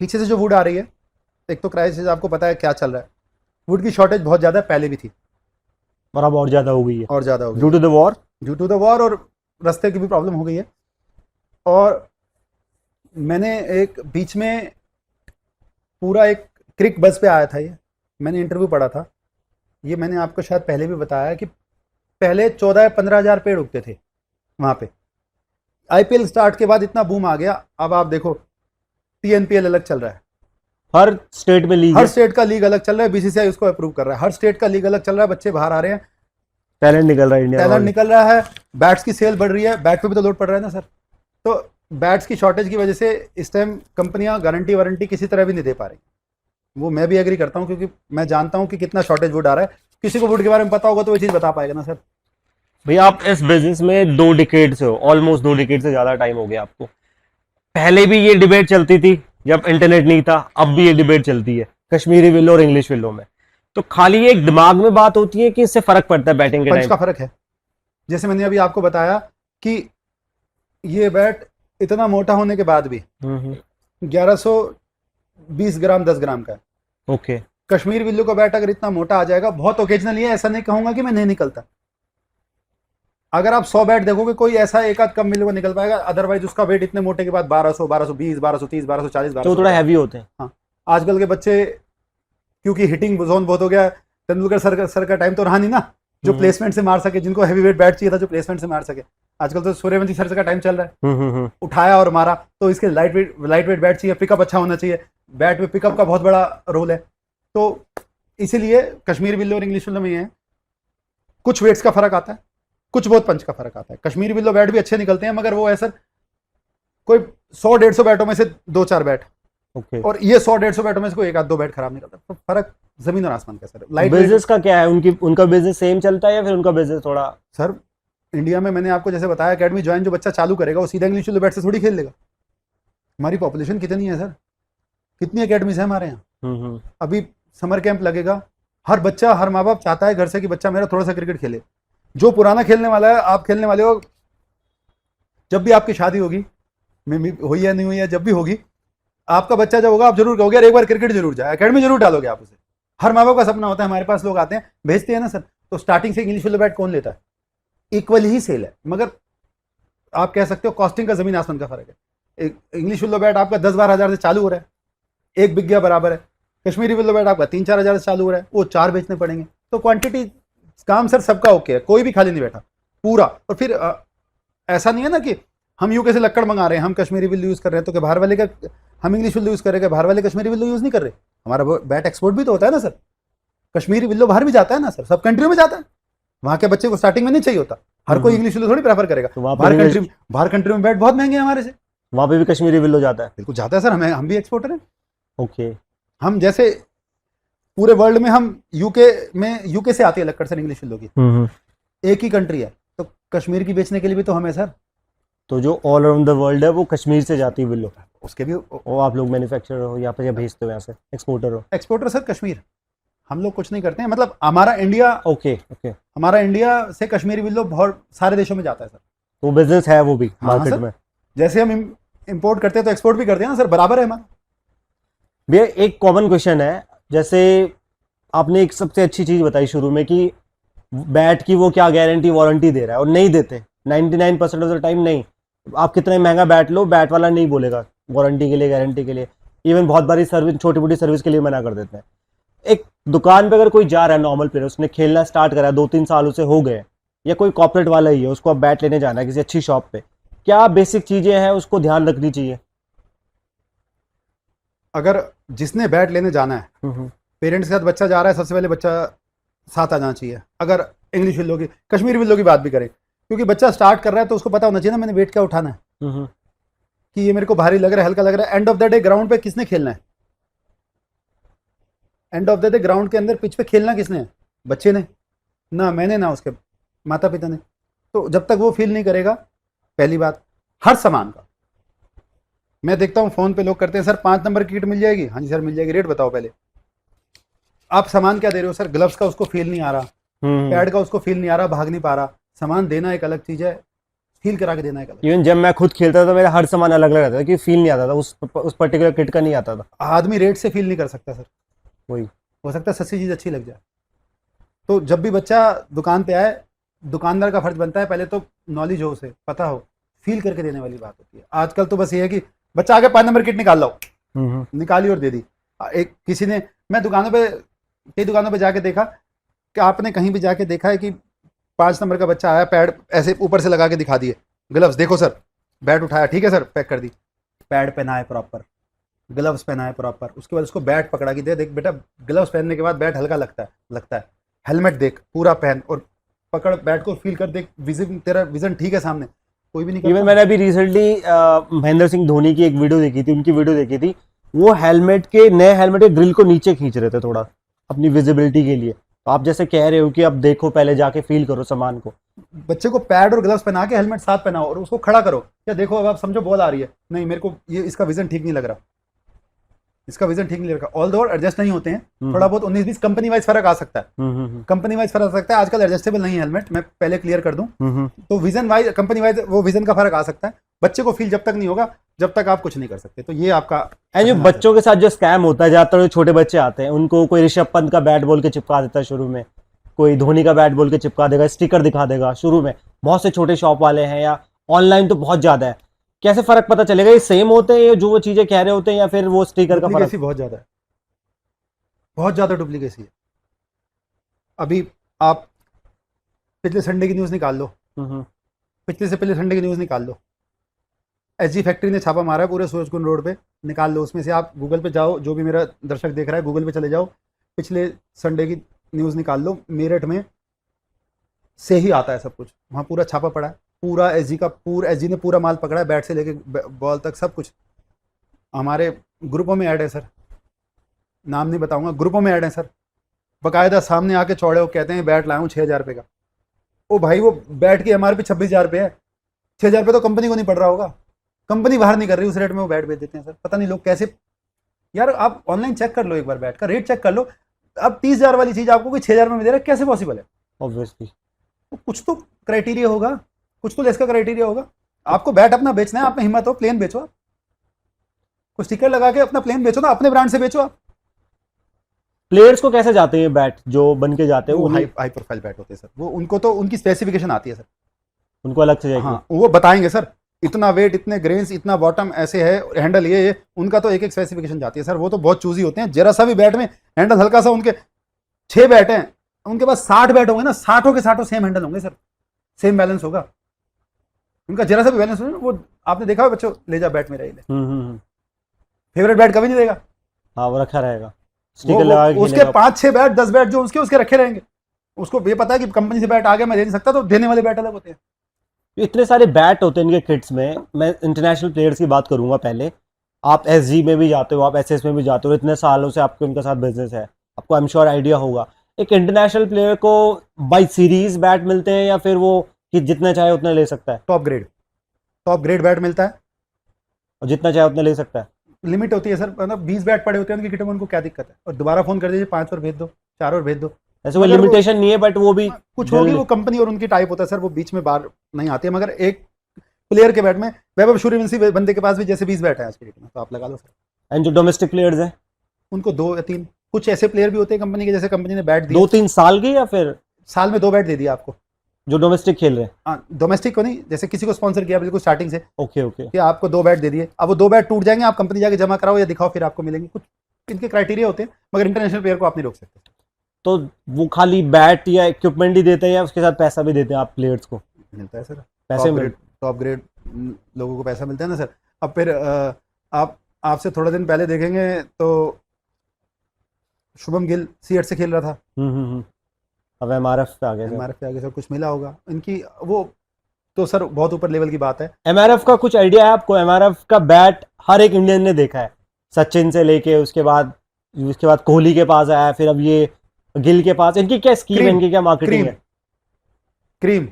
पीछे से जो वुड आ रही है, एक तो क्राइसिस आपको पता है क्या चल रहा है, वुड की शॉर्टेज बहुत ज़्यादा पहले भी थी और अब और ज़्यादा हो गई है, और ज़्यादा हो गई ड्यू टू द वॉर और रास्ते की भी प्रॉब्लम हो गई है। और मैंने एक बीच में पूरा एक क्रिक बस पे आया था, ये मैंने इंटरव्यू पढ़ा था, ये मैंने आपको शायद पहले भी बताया कि पहले 14 या 15 हज़ार पेड़ उगते थे वहाँ पे। आईपीएल स्टार्ट के बाद इतना बूम आ गया, अब आप देखो टीएनपीएल अलग चल रहा है, हर स्टेट में लीग, हर स्टेट का लीग अलग चल रहा है, बीसीसीआई उसको अप्रूव कर रहा है, हर स्टेट का लीग अलग चल रहा है, बच्चे बाहर आ रहे हैं, टैलेंट निकल रहा है, इंडिया टैलेंट निकल रहा है, बैट्स की सेल बढ़ रही है, बैट पे भी तो लोड पड़ रहा है ना सर। तो बैट्स की शॉर्टेज की वजह से इस टाइम कंपनियां गारंटी वारंटी किसी तरह भी नहीं दे पा रही। वो मैं भी एग्री करता हूं क्योंकि मैं जानता हूं कि कितना शॉर्टेज वुड आ रहा है। किसी को वुड के बारे में पता होगा तो वो चीज़ बता पाएगा ना सर। भैया आप इस बिजनेस में 2 डिकेड से हो, ऑलमोस्ट 2 डिकेड से ज़्यादा टाइम हो गया आपको। पहले भी ये डिबेट चलती थी जब इंटरनेट नहीं था, अब भी ये डिबेट चलती है कश्मीरी विलो और इंग्लिश विलो में। तो खाली एक दिमाग में बात होती है कि इससे फर्क पड़ता है बैटिंग के पंच टाइम? का फर्क है, जैसे मैंने अभी आपको बताया कि ये बैट इतना मोटा होने के बाद भी 1120 ग्राम 10 ग्राम का है। ओके। कश्मीर विल्लू का बैट अगर इतना मोटा आ जाएगा, बहुत ओकेजनली है, ऐसा नहीं कहूंगा कि मैं नहीं निकलता। अगर आप 100 बैट देखोगे कोई ऐसा एक आध कम मिले को निकल पाएगा, अदरवाइज उसका वेट इतने मोटे के बाद 1200 1220 1230 1240 तो थोड़ा हैवी होते हैं। हाँ, आजकल के बच्चे क्योंकि हिटिंग जोन बहुत हो गया, तेंदुलकर सर का टाइम तो रहा नहीं ना जो प्लेसमेंट से मार सके, जिनको हैवी वेट बैट चाहिए था जो प्लेसमेंट से मार सके। आजकल तो सूर्यवंशी सर का टाइम चल रहा है, उठाया और मारा, तो इसके लाइट वेट बैट चाहिए, पिकअप अच्छा होना चाहिए, बैट में पिकअप का बहुत बड़ा रोल है। तो इसीलिए कश्मीर विल्लो और इंग्लिश विल्लो में ये है, कुछ वेट्स का फर्क आता है, कुछ बहुत पंच का फर्क आता है। कश्मीरी विल्लो बैट भी अच्छे निकलते हैं, मगर वो है सर कोई 100-150 बैटों में से 2-4 बैट, ओके। और ये 100-150 बैटों में से कोई एक आध 2 बैट खराब निकलता है। तो फर्क जमीन और आसमान का सर। लाइट बिजनेस का क्या है, उनका बिजनेस सेम चलता है या फिर उनका बिजनेस थोड़ा? सर इंडिया में मैंने आपको जैसे बताया, एकेडमी ज्वाइन जो बच्चा चालू करेगा वो सीधा इंग्लिश विल्लो बैट से थोड़ी खेल लेगा। हमारी पॉपुलेशन कितनी है सर, कितनी एकेडमीज है हमारे यहाँ। अभी समर कैंप लगेगा, हर बच्चा, हर माँ बाप चाहता है घर से कि बच्चा मेरा थोड़ा सा क्रिकेट खेले। जो पुराना खेलने वाला है, आप खेलने वाले हो, जब भी आपकी शादी होगी, हुई या नहीं हुई है, जब भी होगी, आपका बच्चा जब होगा आप जरूर कहोगे एक बार क्रिकेट जरूर जाए, एकेडमी जरूर डालोगे आप उसे। हर माँ बाप का सपना होता है। हमारे पास लोग आते हैं, भेजते हैं ना सर, तो स्टार्टिंग से इंग्लिश विल्लो बैट कौन लेता है? इक्वल ही सेल है, मगर आप कह सकते हो कॉस्टिंग का जमीन आसमान का फर्क है। एक इंग्लिश विल्लो बैट आपका 10-12 हज़ार से चालू हो रहा है, एक बिक गया बराबर है। कश्मीरी विल्लो बैट आपका 3-4 हज़ार से चालू हो रहा है, वो 4 बेचने पड़ेंगे। तो क्वांटिटी काम सर सबका ओके है, कोई भी खाली नहीं बैठा पूरा। और फिर ऐसा नहीं है ना कि हम यूके से लक्कड़ मंगा रहे हैं, हम कश्मीरी विल्लो यूज़ कर रहे हैं तो कि बाहर वाले का हम इंग्लिश विल्लो यूज़ कर रहे हैं, बाहर वाले कश्मीरी विल्लो यूज़ नहीं कर रहे। हमारा बैट एक्सपोर्ट भी तो होता है ना सर, कश्मीरी विल्लो बाहर भी जाता है ना सर, सब कंट्रियों में जाता है। वहाँ के बच्चे को स्टार्टिंग में नहीं चाहिए होता, हर कोई इंग्लिश विल्लो थोड़ी प्रेफर करेगा। तो बाहर कंट्री में बैट बहुत महंगे हैं हमारे से, वहाँ पे भी कश्मीरी विल्लो जाता है? बिल्कुल जाता है सर, हम भी एक्सपोर्टर हैं। ओके। हम जैसे पूरे वर्ल्ड में हम यूके से आती है लक्कड़ सर इंग्लिश विल्लो की, एक ही कंट्री है, तो कश्मीर की बेचने के लिए भी तो हमें सर। तो जो ऑल अराउंड द वर्ल्ड है वो कश्मीर से जाती है विल्लो, उसके भी वो आप लोग मैन्युफैक्चरर हो या फिर भेजते हो यहाँ से, एक्सपोर्टर हो? एक्सपोर्टर सर कश्मीर, हम लोग कुछ नहीं करते हैं। मतलब हमारा इंडिया, ओके ओके, हमारा इंडिया से कश्मीरी विल्लो बहुत सारे देशों में जाता है सर। तो बिजनेस है वो भी मार्केट सर, में। जैसे हम इंपोर्ट करते हैं तो एक्सपोर्ट भी करते हैं ना सर, बराबर है हमारा। भैया एक कॉमन क्वेश्चन है, जैसे आपने एक सबसे अच्छी चीज बताई शुरू में कि बैट की वो क्या गारंटी वारंटी दे रहा है, और नहीं देते 99% ऑफ द टाइम नहीं। आप कितना ही महंगा बैट लो, बैट वाला नहीं बोलेगा वारंटी के लिए, गारंटी के लिए। इवन बहुत बारी सर्विस, छोटी मोटी सर्विस के लिए मना कर देते हैं। एक दुकान पे अगर कोई जा रहा है नॉर्मल प्लेयर, उसने खेलना स्टार्ट करा 2-3 साल उसे हो गए, या कोई कॉर्पोरेट वाला ही है, उसको अब बैट लेने जाना है किसी अच्छी शॉप पे, क्या बेसिक चीजें हैं उसको ध्यान रखनी चाहिए? अगर जिसने बैट लेने जाना है, पेरेंट्स के साथ बच्चा जा रहा है, सबसे पहले बच्चा साथ आ जाना चाहिए। अगर इंग्लिश विल्लो की, कश्मीरी विल्लो की बात भी करें, क्योंकि बच्चा स्टार्ट कर रहा है तो उसको पता होना चाहिए ना मैंने वेट क्या उठाना है, कि ये मेरे को भारी लग रहा है, हल्का लग रहा है। End of the day ground पे किसने खेलना है? End of the day ground के अंदर पिच पे खेलना किसने है? बच्चे ने ना, मैंने ना उसके माता पिता ने। तो जब तक वो फील नहीं करेगा, पहली बात हर सामान का, मैं देखता हूँ फोन पे लोग करते हैं, सर 5 नंबर की किट मिल जाएगी? हाँ जी सर मिल जाएगी, रेट बताओ पहले। आप सामान क्या दे रहे हो? सर ग्लव्स का उसको फील नहीं आ रहा, पैड का उसको फील नहीं आ रहा, भाग नहीं पा रहा। सामान देना एक अलग चीज है, फील करा के देना एक अलग। इवन जब मैं खुद खेलता था मेरा हर सामान अलग अलग रहता था, कि फील नहीं आता था उस पर्टिकुलर किट का नहीं आता था। आदमी रेट से फील नहीं कर सकता सर, वही हो सकता है सस्ती चीज अच्छी लग जाए। तो जब भी बच्चा दुकान पे आए, दुकानदार का फर्ज बनता है पहले तो नॉलेज हो, उसे पता हो, फील करके देने वाली बात होती है। आजकल तो बस ये है कि बच्चा आगे 5 नंबर किट निकाल लो, निकाली और दे दी। एक किसी ने, मैं दुकानों पे, कई दुकानों पे जाके देखा कि आपने कहीं भी जाके देखा है कि 5 नंबर का बच्चा आया, पैड ऐसे ऊपर से लगा के दिखा दिए, ग्लव्स देखो सर, बैट उठाया, ठीक है सर पैक कर दी, पैड पहनाए प्रॉपर, ग्लव्स पहनाए प्रॉपर, उसके बाद उसको बैट पकड़ा के दे, देख बेटा ग्लव्स पहनने के बाद बैट हल्का लगता है, हेलमेट देख पूरा पहन और पकड़ बैट को, फील कर, देख विजन, तेरा विजन ठीक है सामने, कोई भी नहीं करता। इवन मैंने अभी रिसेंटली महेंद्र सिंह धोनी की एक वीडियो देखी थी, उनकी वीडियो देखी थी, वो हेलमेट के, नए हेलमेट के ग्रिल को नीचे खींच रहे थे थोड़ा अपनी विजिबिलिटी के लिए। तो आप जैसे कह रहे हो कि अब देखो, पहले जाके फील करो सामान को। बच्चे को पैड और ग्लव्स पहना के हेलमेट साथ पहनाओ और उसको खड़ा करो, क्या देखो अब आप समझो बॉल आ रही है, नहीं मेरे को ये इसका विजन ठीक नहीं लग रहा, इसका विजन ठीक नहीं लग रहा। ऑल दो एडजस्ट नहीं होते हैं, थोड़ा बहुत 19-20 कंपनी वाइज फर्क आ सकता है, कंपनी वाइज फर्क आ सकता है। आजकल एडजस्टेबल नहीं है हेलमेट, मैं पहले क्लियर कर दूं, तो विजन वाइज, कंपनी वाइज वो विजन का फर्क आ सकता है। बच्चे को फील जब तक नहीं होगा, जब तक आप कुछ नहीं कर सकते। तो ये आपका, जो बच्चों के साथ जो स्कैम होता है, ज्यादातर जो छोटे बच्चे आते हैं उनको कोई ऋषभ पंत का बैट बोल के चिपका देता है शुरू में, कोई धोनी का बैट बोल के चिपका देगा, स्टिकर दिखा देगा शुरू में। बहुत से छोटे शॉप वाले हैं, या ऑनलाइन तो बहुत ज्यादा है। कैसे फर्क पता चलेगा, ये सेम होते हैं जो वो चीजें कह रहे होते हैं, या फिर वो स्टिकर का फर्क? बहुत ज्यादा है, बहुत ज्यादा डुप्लीकेसी है। अभी आप पिछले संडे की न्यूज निकाल लो, पिछले से पिछले संडे की न्यूज निकाल लो, एसजी फैक्ट्री ने छापा मारा है पूरे सूरजकुंड रोड पे, निकाल लो उसमें से। आप गूगल पे जाओ, जो भी मेरा दर्शक देख रहा है गूगल पे चले जाओ, पिछले संडे की न्यूज़ निकाल लो, मेरठ में से ही आता है सब कुछ, वहाँ पूरा छापा पड़ा है, पूरा एसजी का, पूरा एसजी ने पूरा माल पकड़ा है, बैट से लेके बॉल तक सब कुछ। हमारे ग्रुपों में ऐड है सर, नाम नहीं बताऊंगा, ग्रुपों में ऐड है सर, बाकायदा सामने आके चौड़े हो कहते हैं बैट लाया हूँ 6,000 रुपये का। ओ भाई, वो बैट की एमआरपी 26,000 रुपये है, 6,000 रुपये तो कंपनी को नहीं पड़ रहा होगा, कंपनी बाहर नहीं कर रही, उस रेट में वो बैट बेच देते हैं सर। पता नहीं लोग कैसे, यार आप ऑनलाइन चेक कर लो एक बार, बैट का रेट चेक कर लो। अब 30,000 वाली चीज आपको कोई 6,000 में दे रहा है, कैसे पॉसिबल है? ऑब्वियसली तो कुछ तो क्राइटेरिया होगा, कुछ तो लेस का क्राइटेरिया होगा। आपको बैट अपना बेचना है, आप में हिम्मत हो प्लेन बेचो, आप कुछ स्टिकर लगा के अपना प्लेन बेचो ना, अपने ब्रांड से बेचो आप। प्लेयर्स को कैसे जाते हैं बैट जो बन के जाते हैं? वो हाई प्रोफाइल बैट होते हैं सर, वो उनको तो उनकी स्पेसिफिकेशन आती है सर, उनको अलग से जाएगी। हाँ, वो बताएंगे सर इतना वेट, इतने ग्रेन्स, इतना बॉटम ऐसे है, हैंडल ये, उनका तो एक एक स्पेसिफिकेशन जाती है सर। वो तो बहुत चूजी होते हैं, जरा सा भी बैट में हैंडल हल्का सा, उनके 6 बैट हैं, उनके पास 60 बैट होंगे ना, 60 के 60 सेम हैंडल होंगे सर, सेम बैलेंस होगा उनका, जरा सा भी बैलेंस होगा। वो आपने देखा है बच्चों, ले जा बैट मेरा, ये ले, फेवरेट बैट कभी नहीं देगा, हाँ वो रखा रहेगा, उसके 5-6 बैट 10 बैट जो उसके रखे रहेंगे। उसको ये पता है कि कंपनी से बैट आ गया, मैं दे नहीं सकता, तो देने वाले बैट अलग होते हैं। इतने सारे बैट होते हैं इनके किट्स में। मैं इंटरनेशनल प्लेयर्स की बात करूंगा पहले। आप एसजी में भी जाते हो, आप एसएस में भी जाते हो, इतने सालों से आपके उनके साथ बिजनेस है, आपको आई एम श्योर आइडिया होगा। एक इंटरनेशनल प्लेयर को बाय सीरीज बैट मिलते हैं, या फिर वो कि जितना चाहे उतना ले सकता है? टॉप ग्रेड बैट मिलता है, और जितना चाहे उतना ले सकता है। लिमिट होती है सर, मतलब 20 बैट पड़े होते हैं उनकी किट में, उनको क्या दिक्कत है? और दोबारा फोन कर दीजिए, 5 और भेज दो, 4 और भेज दो। ऐसे कोई लिमिटेशन नहीं है, बट वो भी कुछ होगी, वो कंपनी और उनकी टाइप होता है सर, वो बीच में बाहर नहीं आती है। मगर एक प्लेयर के बैट में, वैभव सूर्यवंशी बंदे के पास भी जैसे 20 बैट है आज के डेट में, तो आप लगा लो सर। एंड जो डोमेस्टिक प्लेयर्स हैं उनको 2 या 3, कुछ ऐसे प्लेयर भी होते हैं कंपनी के, जैसे कंपनी ने बैट दिया 2-3 साल की या फिर साल में 2 बैट दे दिया आपको, जो डोमेस्टिक खेल रहे हैं? डोमेस्टिक को नहीं, जैसे किसी को स्पॉन्सर किया बिल्कुल स्टार्टिंग से ओके ओके। कि आपको 2 बैट दे दिए, अब वो 2 बैट टूट जाएंगे, आप कंपनी जाके जमा कराओ या दिखाओ, फिर आपको मिलेंगे। कुछ इनके क्राइटेरिया होते हैं, मगर इंटरनेशनल प्लेयर को आप नहीं रोक सकते। तो वो खाली बैट या इक्विपमेंट ही देते हैं या उसके साथ पैसा भी देते हैं आप प्लेयर्स को? मिलता है सर, पैसे मिल टॉप ग्रेड लोगों को पैसा मिलता है ना सर। अब फिर आप आपसे थोड़ा दिन पहले देखेंगे तो शुभम गिल सीएट से खेल रहा था, अब एमआरएफ पे आ गए। एमआरएफ पे आगे सर कुछ मिला होगा इनकी, वो तो सर बहुत ऊपर लेवल की बात है। एमआरएफ का कुछ आइडिया है आपको? एमआरएफ का बैट हर एक इंडियन ने देखा है, सचिन से लेके उसके बाद कोहली के पास आया, फिर अब ये गिल के पास। इनकी क्या स्कीम है, इनकी क्या मार्केटिंग है? क्रीम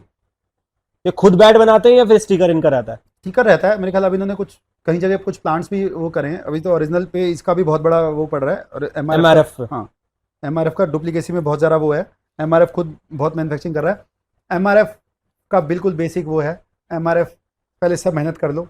ये खुद बैट बनाते हैं या फिर स्टिकर इनका रहता है? स्टिकर रहता है मेरे ख्याल। अब इन्होंने कुछ कहीं जगह कुछ प्लांट्स भी वो करे हैं, अभी तो ओरिजिनल पे इसका भी बहुत बड़ा वो पड़ रहा है। और एमआरएफ, हाँ, एमआरएफ का डुप्लीकेसी में बहुत ज़्यादा वो है। एमआरएफ खुद बहुत मैन्युफैक्चरिंग कर रहा है। एमआरएफ का बिल्कुल बेसिक वो है, एमआरएफ पहले सब मेहनत कर लो,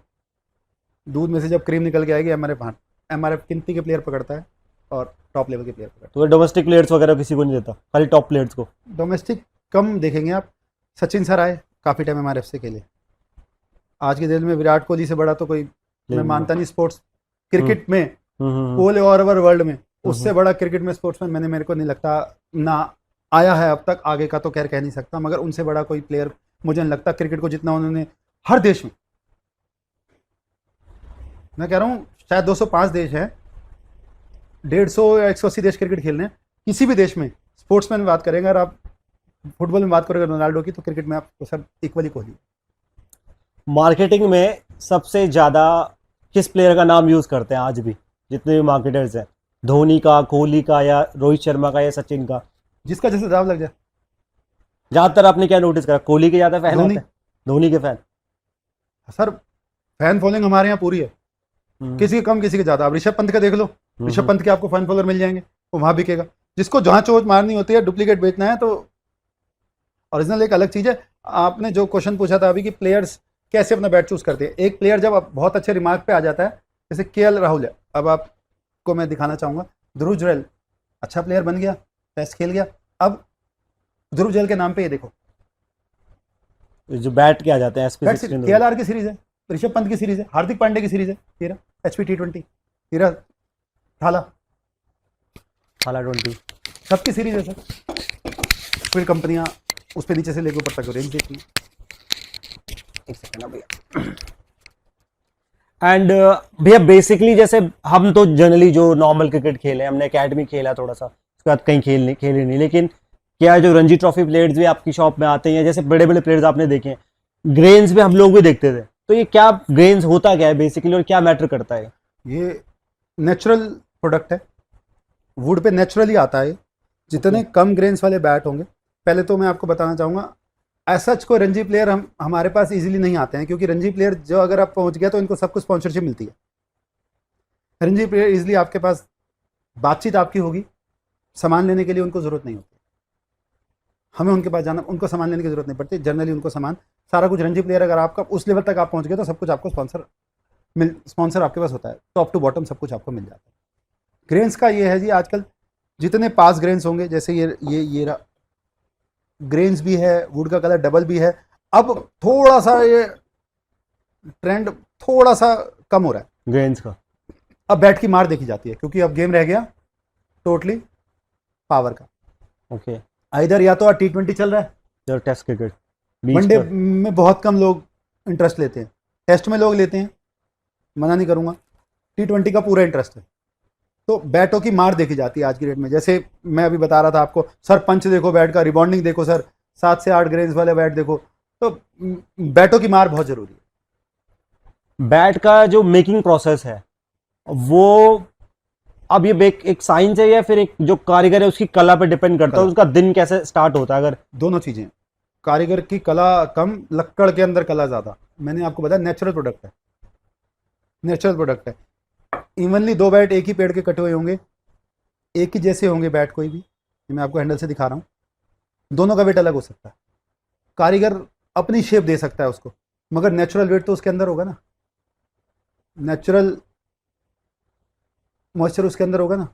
दूध में से जब क्रीम निकल के आएगी एमआरएफ। हाँ, एमआरएफ गिनती के प्लेयर पकड़ता है और टॉप लेवल के प्लेयर पकड़ता है। तो डोमेस्टिक प्लेयर्स वगैरह किसी को नहीं देता, खाली टॉप प्लेयर्स को? डोमेस्टिक कम देखेंगे आप। सचिन सर आए, काफ़ी टाइम एमआरएफ से खेले। आज के दिन में विराट कोहली से बड़ा तो कोई मैं मानता नहीं स्पोर्ट्स क्रिकेट में, ऑल ओवर वर्ल्ड में उससे बड़ा क्रिकेट में स्पोर्ट्समैन मैंने मेरे को नहीं लगता ना आया है अब तक। आगे का तो खैर कह नहीं सकता, मगर उनसे बड़ा कोई प्लेयर मुझे नहीं लगता क्रिकेट को जितना उन्होंने हर देश में। मैं कह रहा हूँ शायद 205 देश हैं, 150 या 180 देश क्रिकेट खेल रहे हैं। किसी भी देश में स्पोर्ट्समैन में बात करेंगे, अगर आप फुटबॉल में बात करोगे रोनाल्डो की, तो क्रिकेट में आप तो सर इक्वली कोहली। मार्केटिंग में सबसे ज़्यादा किस प्लेयर का नाम यूज़ करते हैं आज भी जितने भी मार्केटर्स हैं? धोनी का, कोहली का, या रोहित शर्मा का, या सचिन का? जिसका जैसे दाव लग जाए। ज़्यादातर आपने क्या नोटिस करा, कोहली के ज़्यादा फैन होते हैं? धोनी के फैन? सर फैन फॉलोइंग हमारे यहाँ पूरी है, किसी के कम किसी के ज़्यादा। आप ऋषभ पंत का देख लो, ऋषभ पंत के आपको फैन फॉलोअर मिल जाएंगे, वो वहाँ बिकेगा। जिसको जहाँ चोट मारनी होती है, डुप्लीकेट बेचना है, तो ओरिजिनल एक अलग चीज़ है। आपने जो क्वेश्चन पूछा था अभी कि प्लेयर्स कैसे अपना बैट चूज करते हैं, एक प्लेयर जब बहुत अच्छे रिमार्क पे आ जाता है, जैसे केएल राहुल है, अब आपको मैं दिखाना चाहूँगा। ध्रुव जुरैल अच्छा प्लेयर बन गया, टेस्ट खेल गया, अब ध्रुव जुरैल के नाम पे ये देखो जो बैट के आ जाते हैं, केएलआर की सीरीज है, ऋषभ पंत की सीरीज है, हार्दिक पांडे की सीरीज है, तेरा एचपी T20, तेरा थाला 20 सबकी सीरीज है सर। फिर कंपनियां उस पर नीचे से लेकर ऊपर तक रेंज देती हैं। एक सेकंड ना भैया। एंड भैया बेसिकली जैसे हम तो जनरली जो नॉर्मल क्रिकेट खेले, हमने एकेडमी खेला थोड़ा सा, उसके बाद कहीं खेले नहीं, लेकिन क्या जो रणजी ट्रॉफी प्लेयर्स भी आपकी शॉप में आते हैं, जैसे बड़े बड़े प्लेयर्स आपने देखे हैं, ग्रेन्स भी हम लोग भी देखते थे, तो ये क्या ग्रेन्स होता क्या है बेसिकली और क्या मैटर करता है? ये नेचुरल प्रोडक्ट है, वुड पे नेचुरली आता है। जितने कम ग्रेन्स वाले बैट होंगे, पहले तो मैं आपको बताना चाहूँगा ऐसा कोई रणजी प्लेयर हमारे पास इजीली नहीं आते हैं, क्योंकि रणजी प्लेयर जो अगर आप पहुंच गया तो इनको सब कुछ स्पॉन्सरशिप मिलती है। रणजी प्लेयर इजीली आपके पास बातचीत आपकी होगी, सामान लेने के लिए उनको ज़रूरत नहीं होती, हमें उनके पास जाना, उनको सामान लेने की ज़रूरत नहीं पड़ती। जनरली उनको सामान सारा कुछ रणजी प्लेयर अगर आपका उस लेवल तक आप पहुँच गए तो सब कुछ आपको स्पॉन्सर आपके पास होता है, टॉप टू बॉटम सब कुछ आपको मिल जाता है। ग्रेन्स का ये है जी, आजकल जितने पास ग्रेन्स होंगे, जैसे ये ग्रेन्स भी है, वुड का कलर डबल भी है। अब थोड़ा सा ये ट्रेंड थोड़ा सा कम हो रहा है ग्रेन्स का, अब बैट की मार देखी जाती है, क्योंकि अब गेम रह गया टोटली पावर का। ओके, इधर या तो T20 चल रहा है, जो टेस्ट क्रिकेट, वनडे में बहुत कम लोग इंटरेस्ट लेते हैं, टेस्ट में लोग लेते हैं, मना नहीं करूंगा, T20 का पूरा इंटरेस्ट है। तो बैटों की मार देखी जाती है आज की डेट में। जैसे मैं अभी बता रहा था आपको, सर पंच देखो बैट का, रिबाउंडिंग देखो सर, 7 से 8 ग्रेन्स वाले बैट देखो, तो बैटों की मार बहुत जरूरी है। बैट का जो मेकिंग प्रोसेस है वो अब ये एक साइंस है या फिर एक जो कारीगर है उसकी कला पे डिपेंड करता है, उसका दिन कैसे स्टार्ट होता है? अगर दोनों चीजें, कारीगर की कला कम, लक्कड़ के अंदर कला ज्यादा। मैंने आपको बताया नेचुरल प्रोडक्ट है, नेचुरल प्रोडक्ट है। इवनली 2 बैट एक ही पेड़ के कटे हुए होंगे, एक ही जैसे होंगे बैट, कोई भी, मैं आपको हैंडल से दिखा रहा हूँ, दोनों का वेट अलग हो सकता है। कारीगर अपनी शेप दे सकता है उसको, मगर नेचुरल वेट तो उसके अंदर होगा ना, नेचुरल मॉइस्चर उसके अंदर होगा ना।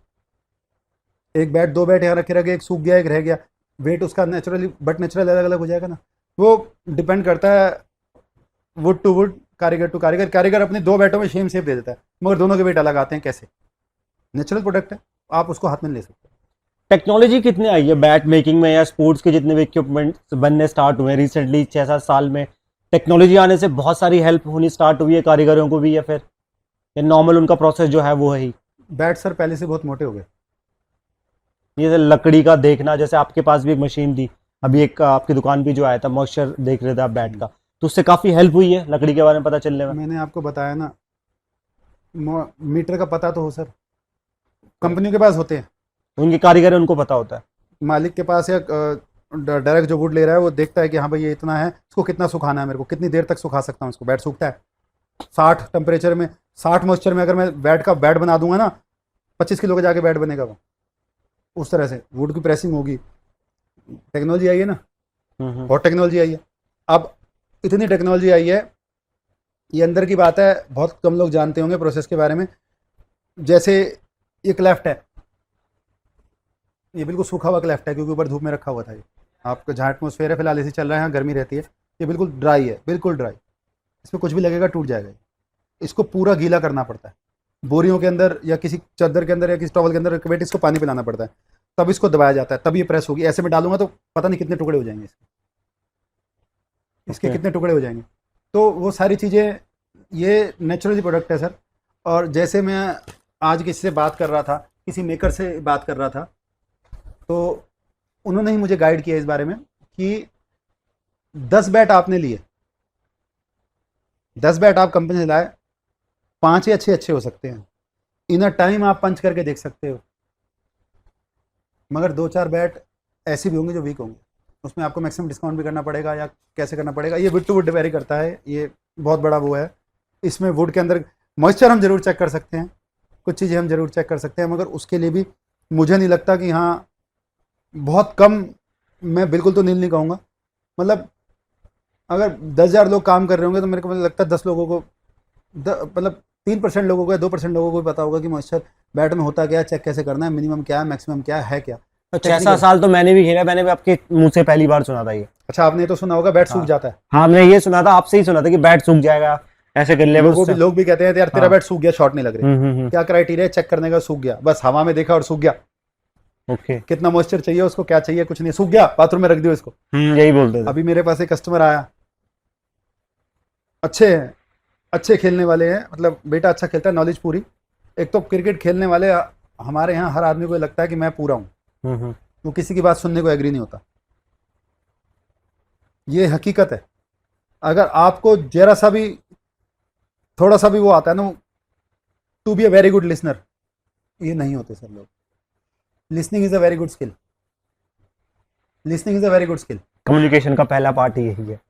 एक बैट, दो बैट यहाँ रखे रह गए, एक सूख गया, एक रह गया, वेट उसका नेचुरली बट नेचुरल अलग अलग हो जाएगा ना। वो डिपेंड करता है वुड टू वुड, कारीगर टू कारीगर। कारीगर अपने दो बैटों में सेम शेप दे देता है, मगर दोनों के वेट अलग आते हैं। कैसे? नेचुरल प्रोडक्ट है, आप उसको हाथ में ले सकते हैं। टेक्नोलॉजी कितनी आई है बैट मेकिंग में, या स्पोर्ट्स के जितने भी इक्विपमेंट बनने स्टार्ट हुए हैं रिसेंटली 6-7 साल में, टेक्नोलॉजी आने से बहुत सारी हेल्प होनी स्टार्ट हुई है कारीगरों को भी, या फिर या नॉर्मल उनका प्रोसेस जो है वो है ही? बैट सर पहले से बहुत मोटे हो गए। ये लकड़ी का देखना, जैसे आपके पास भी एक मशीन थी, अभी एक आपकी दुकान पे जो आया था मॉइस्चर देख रहे थे आप बैट का, तो उससे काफ़ी हेल्प हुई है लकड़ी के बारे में पता चलने में। मैंने आपको बताया ना, मीटर का पता तो हो सर, कंपनियों के पास होते हैं, उनके कारीगर है, उनको पता होता है। मालिक के पास या डायरेक्ट जो वुड ले रहा है वो देखता है कि हाँ भाई ये इतना है, इसको कितना सुखाना है, मेरे को कितनी देर तक सुखा सकता हूँ इसको। बैट सूखता है 60 टेम्परेचर में, 60 मॉइस्चर में अगर मैं बैट का बैट बना दूंगा ना, 25 किलो का जाके बैट बनेगा वो। उस तरह से वुड की प्रेसिंग होगी। टेक्नोलॉजी आई है ना, बहुत टेक्नोलॉजी आई है। अब इतनी टेक्नोलॉजी आई है, ये अंदर की बात है, बहुत कम लोग जानते होंगे प्रोसेस के बारे में। जैसे ये क्लेफ्ट है, ये बिल्कुल सूखा हुआ क्लेफ्ट है क्योंकि ऊपर धूप में रखा हुआ था। ये आपका जहाँ एटमोसफेयर है फिलहाल, ऐसे चल रहा है, यहाँ गर्मी रहती है, ये बिल्कुल ड्राई है, बिल्कुल ड्राई। इसमें कुछ भी लगेगा टूट जाएगा। इसको पूरा गीला करना पड़ता है, बोरियों के अंदर या किसी चादर के अंदर या किसी टॉवल के अंदर रख के बैठ इसको पानी पिलाना पड़ता है, तब इसको दबाया जाता है, तब ये प्रेस होगी। ऐसे में डालूंगा तो पता नहीं कितने टुकड़े हो जाएंगे इसके कितने टुकड़े हो जाएंगे। तो वो सारी चीज़ें, ये नेचुरली प्रोडक्ट है सर। और जैसे मैं आज किसी से बात कर रहा था, किसी मेकर से बात कर रहा था, तो उन्होंने ही मुझे गाइड किया इस बारे में कि 10 बैट आपने लिए, 10 बैट आप कंपनी से लाए, 5 ही अच्छे हो सकते हैं, इन अ टाइम आप पंच करके देख सकते हो, मगर 2-4 बैट ऐसे भी होंगे जो वीक होंगे, उसमें आपको मैक्सिमम डिस्काउंट भी करना पड़ेगा या कैसे करना पड़ेगा। ये वुड टू वुड वेरी करता है, ये बहुत बड़ा वो है। इसमें वुड के अंदर मॉइस्चर हम जरूर चेक कर सकते हैं, कुछ चीज़ें हम जरूर चेक कर सकते हैं, मगर उसके लिए भी मुझे नहीं लगता कि हाँ, बहुत कम, मैं बिल्कुल तो नील नहीं कहूँगा, मतलब अगर 10,000 लोग काम कर रहे होंगे तो मेरे को लगता है 10 लोगों को, मतलब 3% लोगों को या 2% लोगों को भी पता होगा कि मॉइस्चर बैट में होता क्या है, चेक कैसे करना है, मिनिमम क्या है, मैक्सिमम क्या है क्या। तो 6-7 साल तो मैंने भी खेला, मैंने भी आपके मुंह से पहली बार सुना था ये। अच्छा, आपने तो सुना होगा बैट सूख जाता है। हाँ, मैंने ये सुना था, आपसे ही सुना था कि बैट सूख जाएगा ऐसे कर ले। लोग भी कहते हैं यार तेरा बैट सूख गया, शॉट नहीं लग रही। क्या क्राइटेरिया चेक करने का? सूख गया, बस हवा में देखा और सूख गया। ओके, कितना मॉइस्चर चाहिए उसको, क्या चाहिए, कुछ नहीं, सूख गया, बाथरूम में रख दियो इसको। यही बोलते थे। अभी मेरे पास एक कस्टमर आया, अच्छे हैं, अच्छे खेलने वाले हैं, मतलब बेटा अच्छा खेलता है, नॉलेज पूरी। एक तो क्रिकेट खेलने वाले हमारे यहाँ हर आदमी को लगता है कि मैं पूरा हूँ, वो किसी की बात सुनने को एग्री नहीं होता। ये हकीकत है। अगर आपको जरा सा भी, थोड़ा सा भी वो आता है ना, to be a very good listener, ये नहीं होते सर लोग। Listening is a very good skill, listening is a very good skill. Communication का पहला पार्ट ही यही है।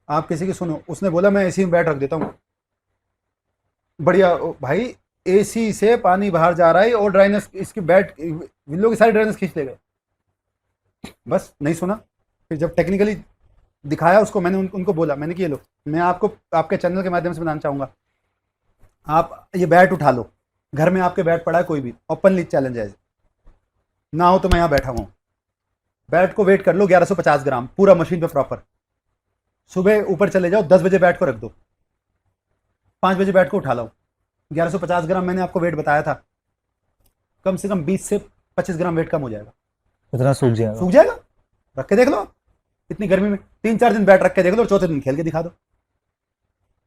आप किसी की सुनो, उसने बोला मैं एसी में बैट रख देता हूँ, बढ़िया भाई, एसी से पानी बाहर जा रहा है और ड्राइनेस, इसकी बैट विंडो की सारी ड्राइनेस खींच ले गए, बस नहीं सुना। फिर जब टेक्निकली दिखाया उसको, मैंने उनको बोला, मैंने कि ये लो, मैं आपको आपके चैनल के माध्यम से बताना चाहूँगा, आप ये बैट उठा लो, घर में आपके बैट पड़ा है कोई भी, ओपनली चैलेंज है, ना हो तो मैं यहाँ बैठा हूँ, बैट को वेट कर लो 1150 ग्राम पूरा मशीन पे प्रॉपर, सुबह ऊपर चले जाओ, 10 बजे बैट को रख दो, 5 बजे बैट को उठा लो, 1150 ग्राम मैंने आपको वेट बताया था, कम से कम 20 से 25 ग्राम वेट कम हो जाएगा। इतना सूख जाएगा? सूख जाएगा, रख के देख लो, इतनी गर्मी में 3-4 दिन बैट रख के देख लो और चौथे दिन खेल के दिखा दो।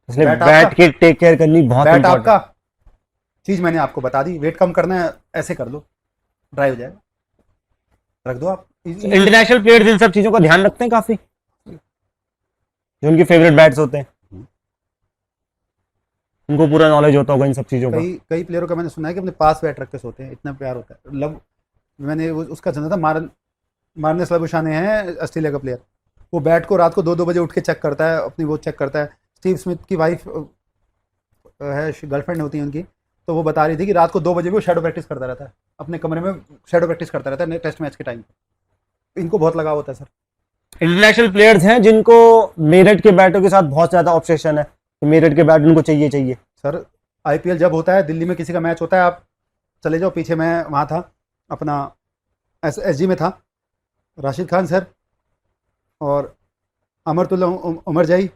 इसलिए बैट की टेक केयर करनी बहुत बैट आपका चीज मैंने आपको बता दी, वेट कम करना है ऐसे कर लो, ड्राई हो जाएगा, रख दो आप। इंटरनेशनल प्लेयर्स इन सब चीजों का ध्यान रखते हैं काफी, जो उनके फेवरेट बैट्स होते हैं, उनको पूरा नॉलेज होता होगा इन सब चीजों का। कई प्लेयरों का मैंने सुना है कि अपने पास बैट रख के सोते हैं, इतना प्यार होता है। लव, मैंने उसका सुना था, मार्नस लबुशाने हैं ऑस्ट्रेलिया का प्लेयर, वो बैट को रात को 2-2 बजे उठ के चेक करता है, अपनी वो चेक करता है। स्टीव स्मिथ की वाइफ है, गर्लफ्रेंड होती है उनकी, तो वो बता रही थी कि रात को 2 बजे भी वो शैडो प्रैक्टिस करता रहता है, अपने कमरे में शैडो प्रैक्टिस करता रहता है टेस्ट मैच के टाइम। इनको बहुत लगाव होता है सर। इंटरनेशनल प्लेयर्स हैं जिनको मेरठ के बैटों के साथ बहुत ज्यादा ऑब्सेशन है, तो मेरठ के बैट उनको चाहिए। सर आईपीएल जब होता है, दिल्ली में किसी का मैच होता है, आप चले जाओ पीछे, मैं वहाँ था, अपना एसजी में था, राशिद खान सर और अमरतुल्ला उमरजाई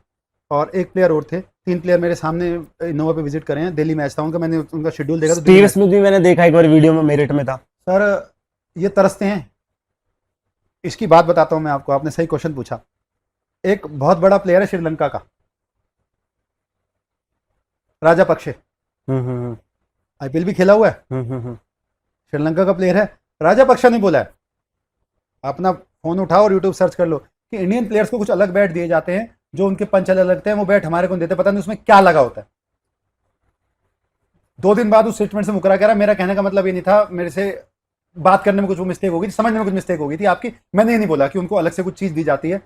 और एक प्लेयर और थे। 3 प्लेयर मेरे सामने इनोवा पे विजिट करे हैं। दिल्ली मैच था उनका, मैंने उनका शेड्यूल देखा तो स्टीव स्मिथ भी मैंने देखा एक बार वीडियो में, मेरिट में था। सर ये तरसते हैं। इसकी बात बताता हूँ मैं आपको, आपने सही क्वेश्चन पूछा। एक बहुत बड़ा प्लेयर है श्रीलंका का, राजा पक्षे, आईपीएल भी खेला हुआ है, श्रीलंका का प्लेयर है। राजा पक्षा ने बोला है, अपना फोन उठाओ और यूट्यूब सर्च कर लो, कि इंडियन प्लेयर्स को कुछ अलग बैट दिए जाते हैं, जो उनके पंच अलग लगते हैं, वो बैट हमारे को नहीं देते, पता नहीं उसमें क्या लगा होता है। 2 दिन बाद उस स्टेटमेंट से मुकरा कह रहा, मेरा कहने का मतलब ये नहीं था, मेरे से बात करने में कुछ मिस्टेक होगी थी, समझने में कुछ मिस्टेक होगी थी आपकी। मैंने ये नहीं बोला कि उनको अलग से कुछ चीज दी जाती है,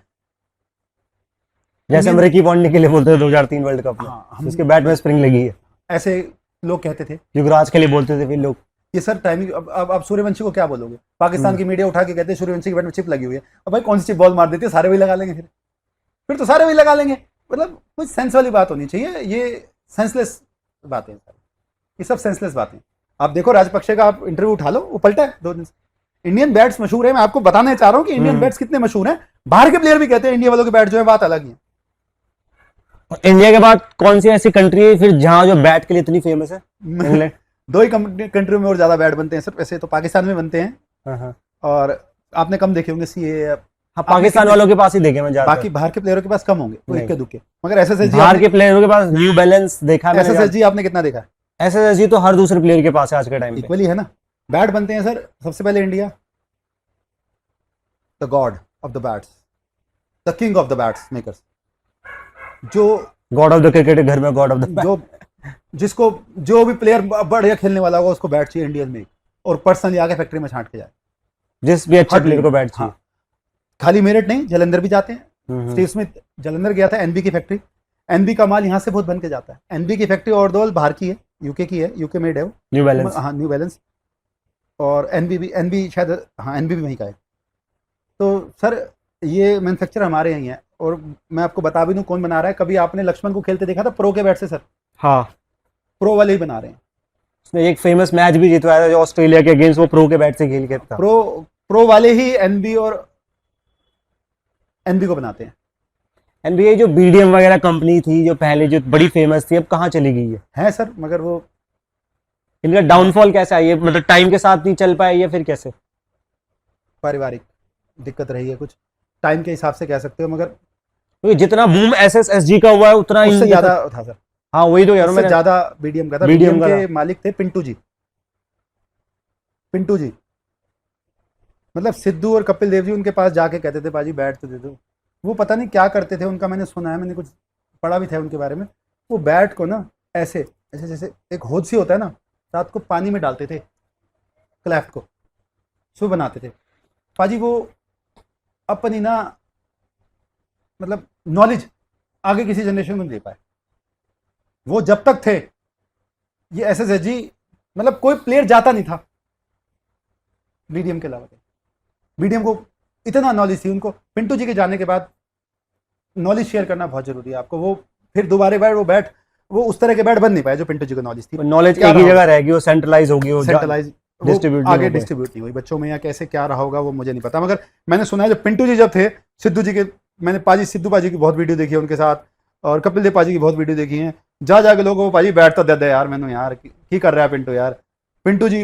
जैसे अमरीकी बॉन्ड के लिए बोलते थे 2003 वर्ल्ड कप में, हाँ, उसके बैट में स्प्रिंग लगी है, ऐसे लोग कहते थे। युवराज के लिए बोलते थे फिर लोग। ये सर टाइमिंग। अब आप सूर्यवंशी को क्या बोलोगे? पाकिस्तान की मीडिया उठा के कहते हैं सूर्यवंशी के बैट में चिप लगी हुई है। अब भाई कौन सी चिप बॉल मार देती है, सारे वही लगा लेंगे, फिर तो सारे वही लगा लेंगे। मतलब कुछ सेंस वाली बात होनी चाहिए। ये सेंसलेस बातें हैं सर, ये सब सेंसलेस बातें। आप देखो राजपक्षे का, आप इंटरव्यू उठा लो, वो पलटा है 2 दिन से। इंडियन बैट्स मशहूर है, मैं आपको बताना चाह रहा हूँ कि इंडियन बैट्स कितने मशहूर हैं। बाहर के प्लेयर भी कहते हैं इंडिया वालों के बैट जो है बात अलग ही है। इंडिया के बाद कौन सी ऐसी कंट्री है फिर जहां जो बैट के लिए इतनी फेमस है? इंग्लैंड। 2 ही कंट्री में और ज्यादा बैट बनते हैं सर, वैसे तो पाकिस्तान में बनते हैं, और आपने कम देखे होंगे सीए। हाँ, पाकिस्तान वालों के पास ही देखे मैं ज्यादा। बाकी बाहर के प्लेयरों के पास कम होंगे, वो इक्के दुक्के। मगर एसएसएसजी, बाहर के प्लेयरों के पास न्यू बैलेंस देखा मैंने। एसएसएसजी आपने कितना देखा? एसएसएसजी तो हर दूसरे प्लेयर के पास है आज के टाइम पे। इक्वली है ना। बैट बनते हैं सर सबसे पहले India, the God of the bats, the king of the bats makers, जो गॉड ऑफ द क्रिकेट, घर में गॉड ऑफ द, जो जिसको जो भी प्लेयर बढ़िया खेलने वाला होगा उसको बैट चाहिए इंडियन में, और पर्सनली आके फैक्ट्री में छांट के जाए। जिस भी अच्छे प्लेयर को बैट चाहिए। हाँ, खाली मेरठ नहीं, जलंधर भी जाते हैं। स्टीव स्मिथ जलंधर गया था, एनबी की फैक्ट्री। एनबी का माल यहाँ से बहुत बन के जाता है। एनबी की फैक्ट्री और दो बाहर की है, यूके की है, यूके मेड है वो, न्यू बैलेंस। हाँ, न्यू बैलेंस। और एनबी शायद, हाँ एनबी भी वहीं का है। तो सर ये मैन्युफैक्चर हमारे यहीं है। और मैं आपको बता भी दूं कौन बना रहा है। कभी आपने लक्ष्मण को खेलते देखा था प्रो के बैट से? सर हाँ, प्रो वाले ही बना रहे हैं। उसने एक फेमस मैच भी जितवाया था जो ऑस्ट्रेलिया के अगेंस्ट, वो प्रो के बैट से खेल के था। प्रो वाले ही एनबी और एनबी को बनाते हैं। एनबीए जो बीडीएम वगैरह कंपनी थी जो पहले जो बड़ी फेमस थी, अब कहाँ चली गई है सर? मगर वो इनका डाउनफॉल कैसा है? ये मतलब टाइम के साथ नहीं चल पाए या फिर कैसे? पारिवारिक दिक्कत रही है कुछ, टाइम के हिसाब से कह सकते हो। मगर तो जितना बूम एसएसएसजी का हुआ है उतना उससे ही ज्यादा था सर। हाँ वही तो यार, मैंने ज्यादा बीडीएम का था। बीडीएम के मालिक थे पिंटू जी। पिंटू जी मतलब सिद्धू और कपिल देव जी उनके पास जाके कहते थे पाजी बैट तो दे दो। वो पता नहीं क्या करते थे उनका, मैंने सुना है, मैंने कुछ पढ़ा भी था उनके बारे में। वो बैट को ना ऐसे ऐसे जैसे एक होद सी होता है ना, रात को पानी में डालते थे, क्लैफ्ट को सुबह बनाते थे पाजी। वो अपनी ना मतलब नॉलेज आगे किसी जनरेशन को नहीं दे पाए। वो जब तक थे ये एसएसएसजी, मतलब कोई प्लेयर जाता नहीं था बीडीएम के अलावा। बीडीएम को इतना नॉलेज थी उनको। पिंटू जी के जाने के बाद नॉलेज शेयर करना बहुत जरूरी है आपको। वो फिर दोबारा बैट, वो बैट वो उस तरह के बैट बन नहीं पाए जो पिंटू जी को नॉलेज थी। नॉलेज एक ही जगह रहेगी, वो सेंट्रलाइज होगी, वो सेंट्रलाइज डिस्ट्रीब्यूट आगे डिस्ट्रीब्यूट नहीं हुई बच्चों में, या कैसे क्या रहा होगा वो मुझे नहीं पता। मगर मैंने सुना है जब पिंटू जी जब थे, सिद्धू जी के, मैंने पाजी सिद्धू पाजी की बहुत वीडियो देखी है उनके साथ, और कपिल देव पाजी की बहुत वीडियो देखी है। जा जाके लोगों को पाजी बैट तो दे दे यार, मैंने यार की कर रहा है पिंटू यार। पिंटू जी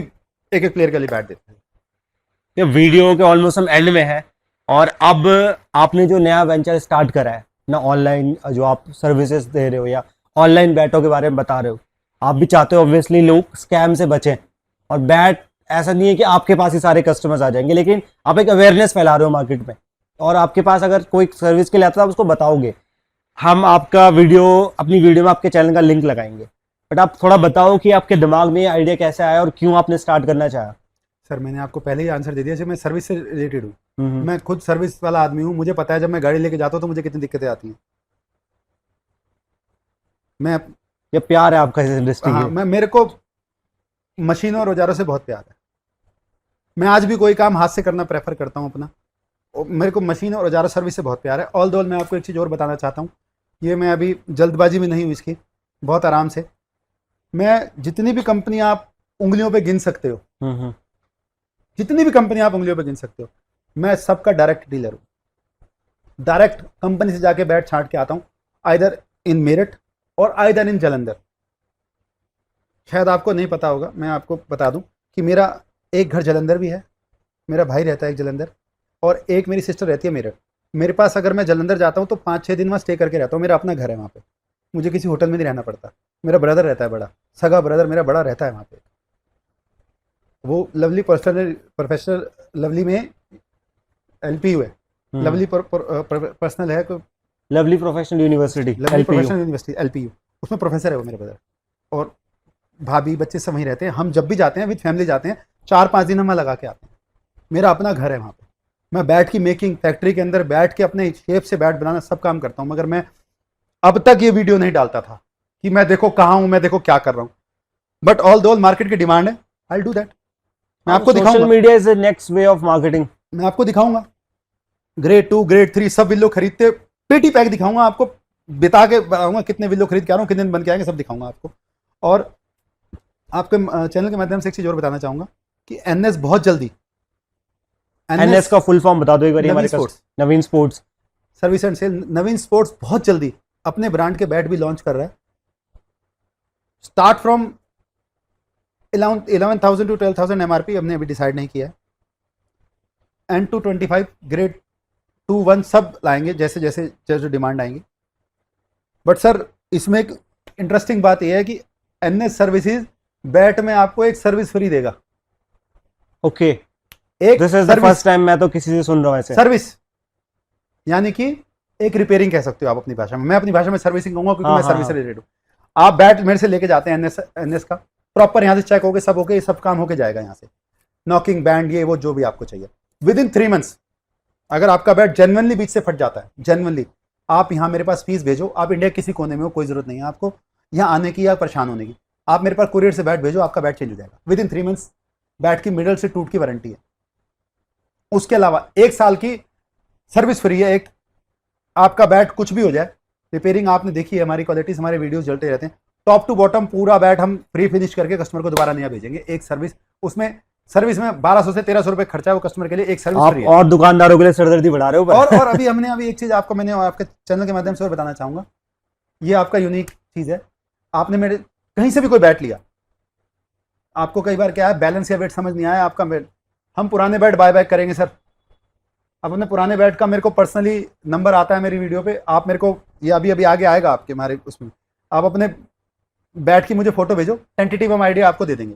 एक एक प्लेयर के लिए बैट देते हैं। ये वीडियो के ऑलमोस्ट हम एंड में है, और अब आपने जो नया वेंचर स्टार्ट करा है ना, ऑनलाइन जो आप सर्विसेज दे रहे हो या ऑनलाइन बैटों के बारे में बता रहे हो, आप भी चाहते हो ऑब्वियसली लोग स्कैम से बचें। और बैट ऐसा नहीं है कि आपके पास ही सारे कस्टमर्स आ जाएंगे, लेकिन आप एक अवेयरनेस फैला रहे हो मार्केट में, और आपके पास अगर कोई सर्विस के लिए आता है आप उसको बताओगे। हम आपका वीडियो, अपनी वीडियो में आपके चैनल का लिंक लगाएंगे, बट आप थोड़ा बताओ कि आपके दिमाग में ये आइडिया कैसे आया और क्यों आपने स्टार्ट करना चाहा। सर मैंने आपको पहले ही आंसर दे दिया, जब मैं सर्विस से रिलेटेड हूँ। मैं खुद सर्विस वाला आदमी हूँ, मुझे पता है जब मैं गाड़ी लेके जाता हूँ तो मुझे कितनी दिक्कतें आती हैं। मैं ये प्यार है आपका इस इंडस्ट्री हाँ, में। मेरे को मशीनों और औजारों से बहुत प्यार है। मैं आज भी कोई काम हाथ से करना प्रेफर करता हूँ अपना। मेरे को मशीन और औजारों सर्विस से बहुत प्यार है। ऑल दो मैं आपको एक चीज़ और बताना चाहता हूँ, ये मैं अभी जल्दबाजी में नहीं हूँ इसकी, बहुत आराम से। मैं जितनी भी कंपनियाँ आप उंगलियों पे गिन सकते हो जितनी भी कंपनी आप उंगलियों पर गिन सकते हो, मैं सबका डायरेक्ट डीलर हूँ। डायरेक्ट कंपनी से जाके बैट छांट के आता हूँ, आइदर इन मेरठ और आइदर इन जालंधर। शायद आपको नहीं पता होगा, मैं आपको बता दूं कि मेरा एक घर जालंधर भी है, मेरा भाई रहता है एक जालंधर, और एक मेरी सिस्टर रहती है मेरठ। मेरे पास अगर मैं जालंधर जाता हूँ तो 5-6 दिन वहाँ स्टे करके रहता हूँ, मेरा अपना घर है वहाँ पे, मुझे किसी होटल में नहीं रहना पड़ता। मेरा ब्रदर रहता है, बड़ा सगा ब्रदर मेरा बड़ा रहता है वहाँ पे, वो लवली प्रोफेशनल लवली में LPU है, लवली पर्सनल है, lovely professional university, lovely professional university LPU, उसमें प्रोफेसर है वो मेरे ब्रदर। और भाभी बच्चे सब वहीं रहते हैं। हम जब भी जाते हैं विद फैमिली जाते हैं, 4-5 दिन हम वहाँ लगा के आते हैं। मेरा अपना घर है वहाँ पे, मैं बैट की मेकिंग फैक्ट्री के अंदर बैठ के अपने शेप से बैट बनाना सब काम करता हूँ। मगर मैं अब तक ये वीडियो नहीं डालता था कि मैं देखो कहाँ हूँ, मैं देखो क्या कर रहा हूँ, बट ऑल दो मार्केट की डिमांड है, आई डू दैट। मैं आपको दिखाऊंगा, social media is the next way of marketing. मैं आपको दिखाऊंगा, ग्रेड 2 ग्रेड 3 सब विल्लो खरीदते, पेटी पैक दिखाऊंगा आपको, बिता के बताऊंगा कितने विल्लो खरीद के आ रहा हूँ, कितने दिन बन के आएंगे, सब दिखाऊंगा आपको। और आपके चैनल के माध्यम से एक चीज और बताना चाहूंगा कि NS बहुत जल्दी, NS का फुल फॉर्म बता दो एक बार हमारे sports, Naveen sports service and sale, Naveen sports बहुत जल्दी अपने ब्रांड के बैट भी लॉन्च कर रहा है। स्टार्ट फ्रॉम 11,000 to 12,000 MRP हमने अभी डिसाइड नहीं किया है। N225 ग्रेड 2-1 सब लाएंगे जैसे जैसे जैसे डिमांड आएंगी। बट सर इसमें एक इंटरेस्टिंग बात यह है कि NS सर्विसेज बैट में आपको एक सर्विस फ्री देगा। ओके, एक this is the first time मैं तो किसी से सुन रहा हूं ऐसे। सर्विस यानी कि एक रिपेयरिंग कह सकते हो आप अपनी भाषा में, मैं अपनी भाषा में सर्विसिंग कहूंगा क्योंकि मैं सर्विस से रिलेटेड हूँ। आप बैट मेरे से लेके जाते हैं NS का, प्रॉपर यहाँ से चेक होके सब होके सब काम होके जाएगा यहाँ से, नॉकिंग बैंड ये वो जो भी आपको चाहिए विद इन 3 months। अगर आपका बैट जेन्युइनली बीच से फट जाता है, जेन्युइनली, आप यहाँ मेरे पास फीस भेजो, आप इंडिया किसी कोने में हो, कोई जरूरत नहीं है आपको यहाँ आने की या परेशान होने की, आप मेरे पास कुरियर से बैट भेजो, आपका बैट चेंज हो जाएगा विद इन 3 months। बैट की मिडल से टूट की वारंटी है, उसके अलावा 1 साल की सर्विस फ्री है। एक आपका बैट कुछ भी हो जाए, रिपेयरिंग आपने देखी है हमारी क्वालिटीज, हमारे वीडियोस चलते रहते हैं, टॉप टू बॉटम पूरा बैट हम फ्री फिनिश करके कस्टमर को दोबारा नया भेजेंगे। एक सर्विस, उसमें सर्विस में 1200 से 1300 रुपए खर्चा है वो कस्टमर के लिए, एक सर्विस फ्री है। और दुकानदारों के लिए सरदर्दी बढ़ा रहे हो। और अभी एक चीज आपको मैंने आपके चैनल के माध्यम से और बताना चाहूंगा, ये आपका यूनिक चीज है। आपने मेरे कहीं से भी कोई बैट लिया, आपको कई बार क्या है बैलेंस या वेट समझ नहीं आया आपका बैट, हम पुराने बैट बाय बैक करेंगे सर। अब अपने पुराने बैट का मेरे को पर्सनली नंबर आता है मेरी वीडियो पे, आप मेरे को, ये अभी अभी आगे आएगा आपके हमारे उसमें, आप अपने बैट की मुझे फोटो भेजो, टेंटेटिव हम आइडिया आपको दे देंगे,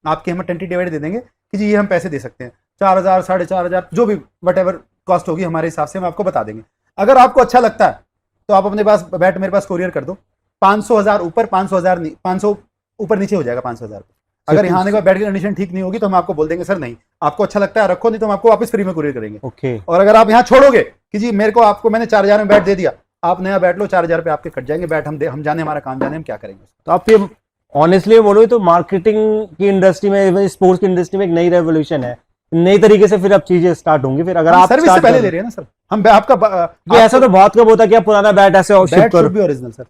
आपके हम टेंटेटिव आइडिया दे देंगे कि जी ये हम पैसे दे सकते हैं, 4,000 4,500 जो भी वट एवर कॉस्ट होगी हमारे हिसाब से हम आपको बता देंगे। अगर आपको अच्छा लगता है तो आप अपने पास बैट मेरे पास कोरियर कर दो, 500,000 ऊपर 500 ऊपर नीचे हो जाएगा 500,000। अगर यहाँ आने के बाद बैट की कंडीशन ठीक नहीं होगी तो हम आपको बोल देंगे सर नहीं, आपको अच्छा लगता है रखो, नहीं तो हम आपको वापस फ्री में कुरियर करेंगे। ओके। और अगर आप यहाँ छोड़ोगे कि जी मेरे को आपको मैंने 4,000 में बैट दे दिया, आप नया बैट लो, 4,000 पे आपके कट जाएंगे बैट, हम जाने हमारा काम जाने हम क्या करेंगे। तो आप ये ऑनेस्टली बोलो तो मार्केटिंग की इंडस्ट्री में, स्पोर्ट्स की इंडस्ट्री में एक नई रेवोल्यूशन है, नई तरीके से फिर अब चीजें स्टार्ट होंगी। फिर अगर आप सर्विस से पहले ले रहे हैं ना सर हम, आपका ऐसा तो बहुत कब होता है कि आप पुराना बैट ऐसे bat should be original sir.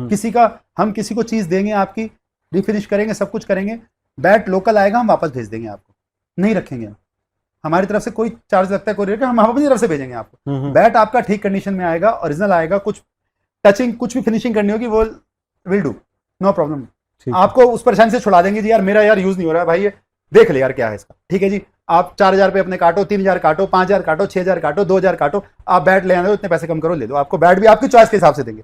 किसी का हम किसी को चीज देंगे आपकी, रिफिनिश करेंगे, सब कुछ करेंगे, बैट लोकल आएगा हम वापस भेज देंगे आपको, नहीं रखेंगे हम, हमारी तरफ से कोई चार्ज लगता है कोरियर का, हम अपनी तरफ से भेजेंगे आपको। बैट आपका ठीक कंडीशन में आएगा, ओरिजिनल आएगा, कुछ टचिंग कुछ भी फिनिशिंग करनी होगी वो विल डू, नो प्रॉब्लम। आपको उस परेशानी से छुड़ा देंगे जी यार मेरा यार यूज नहीं हो रहा है भाई, ये देख ले यार क्या है इसका, ठीक है जी आप 4,000 पे अपने काटो, 3,000 काटो, 5,000 काटो, 6,000 काटो, 2,000 काटो, आप बैट ले आने दो, इतने पैसे कम करो ले लो, आपको बैट भी आपकी चॉइस के हिसाब से देंगे।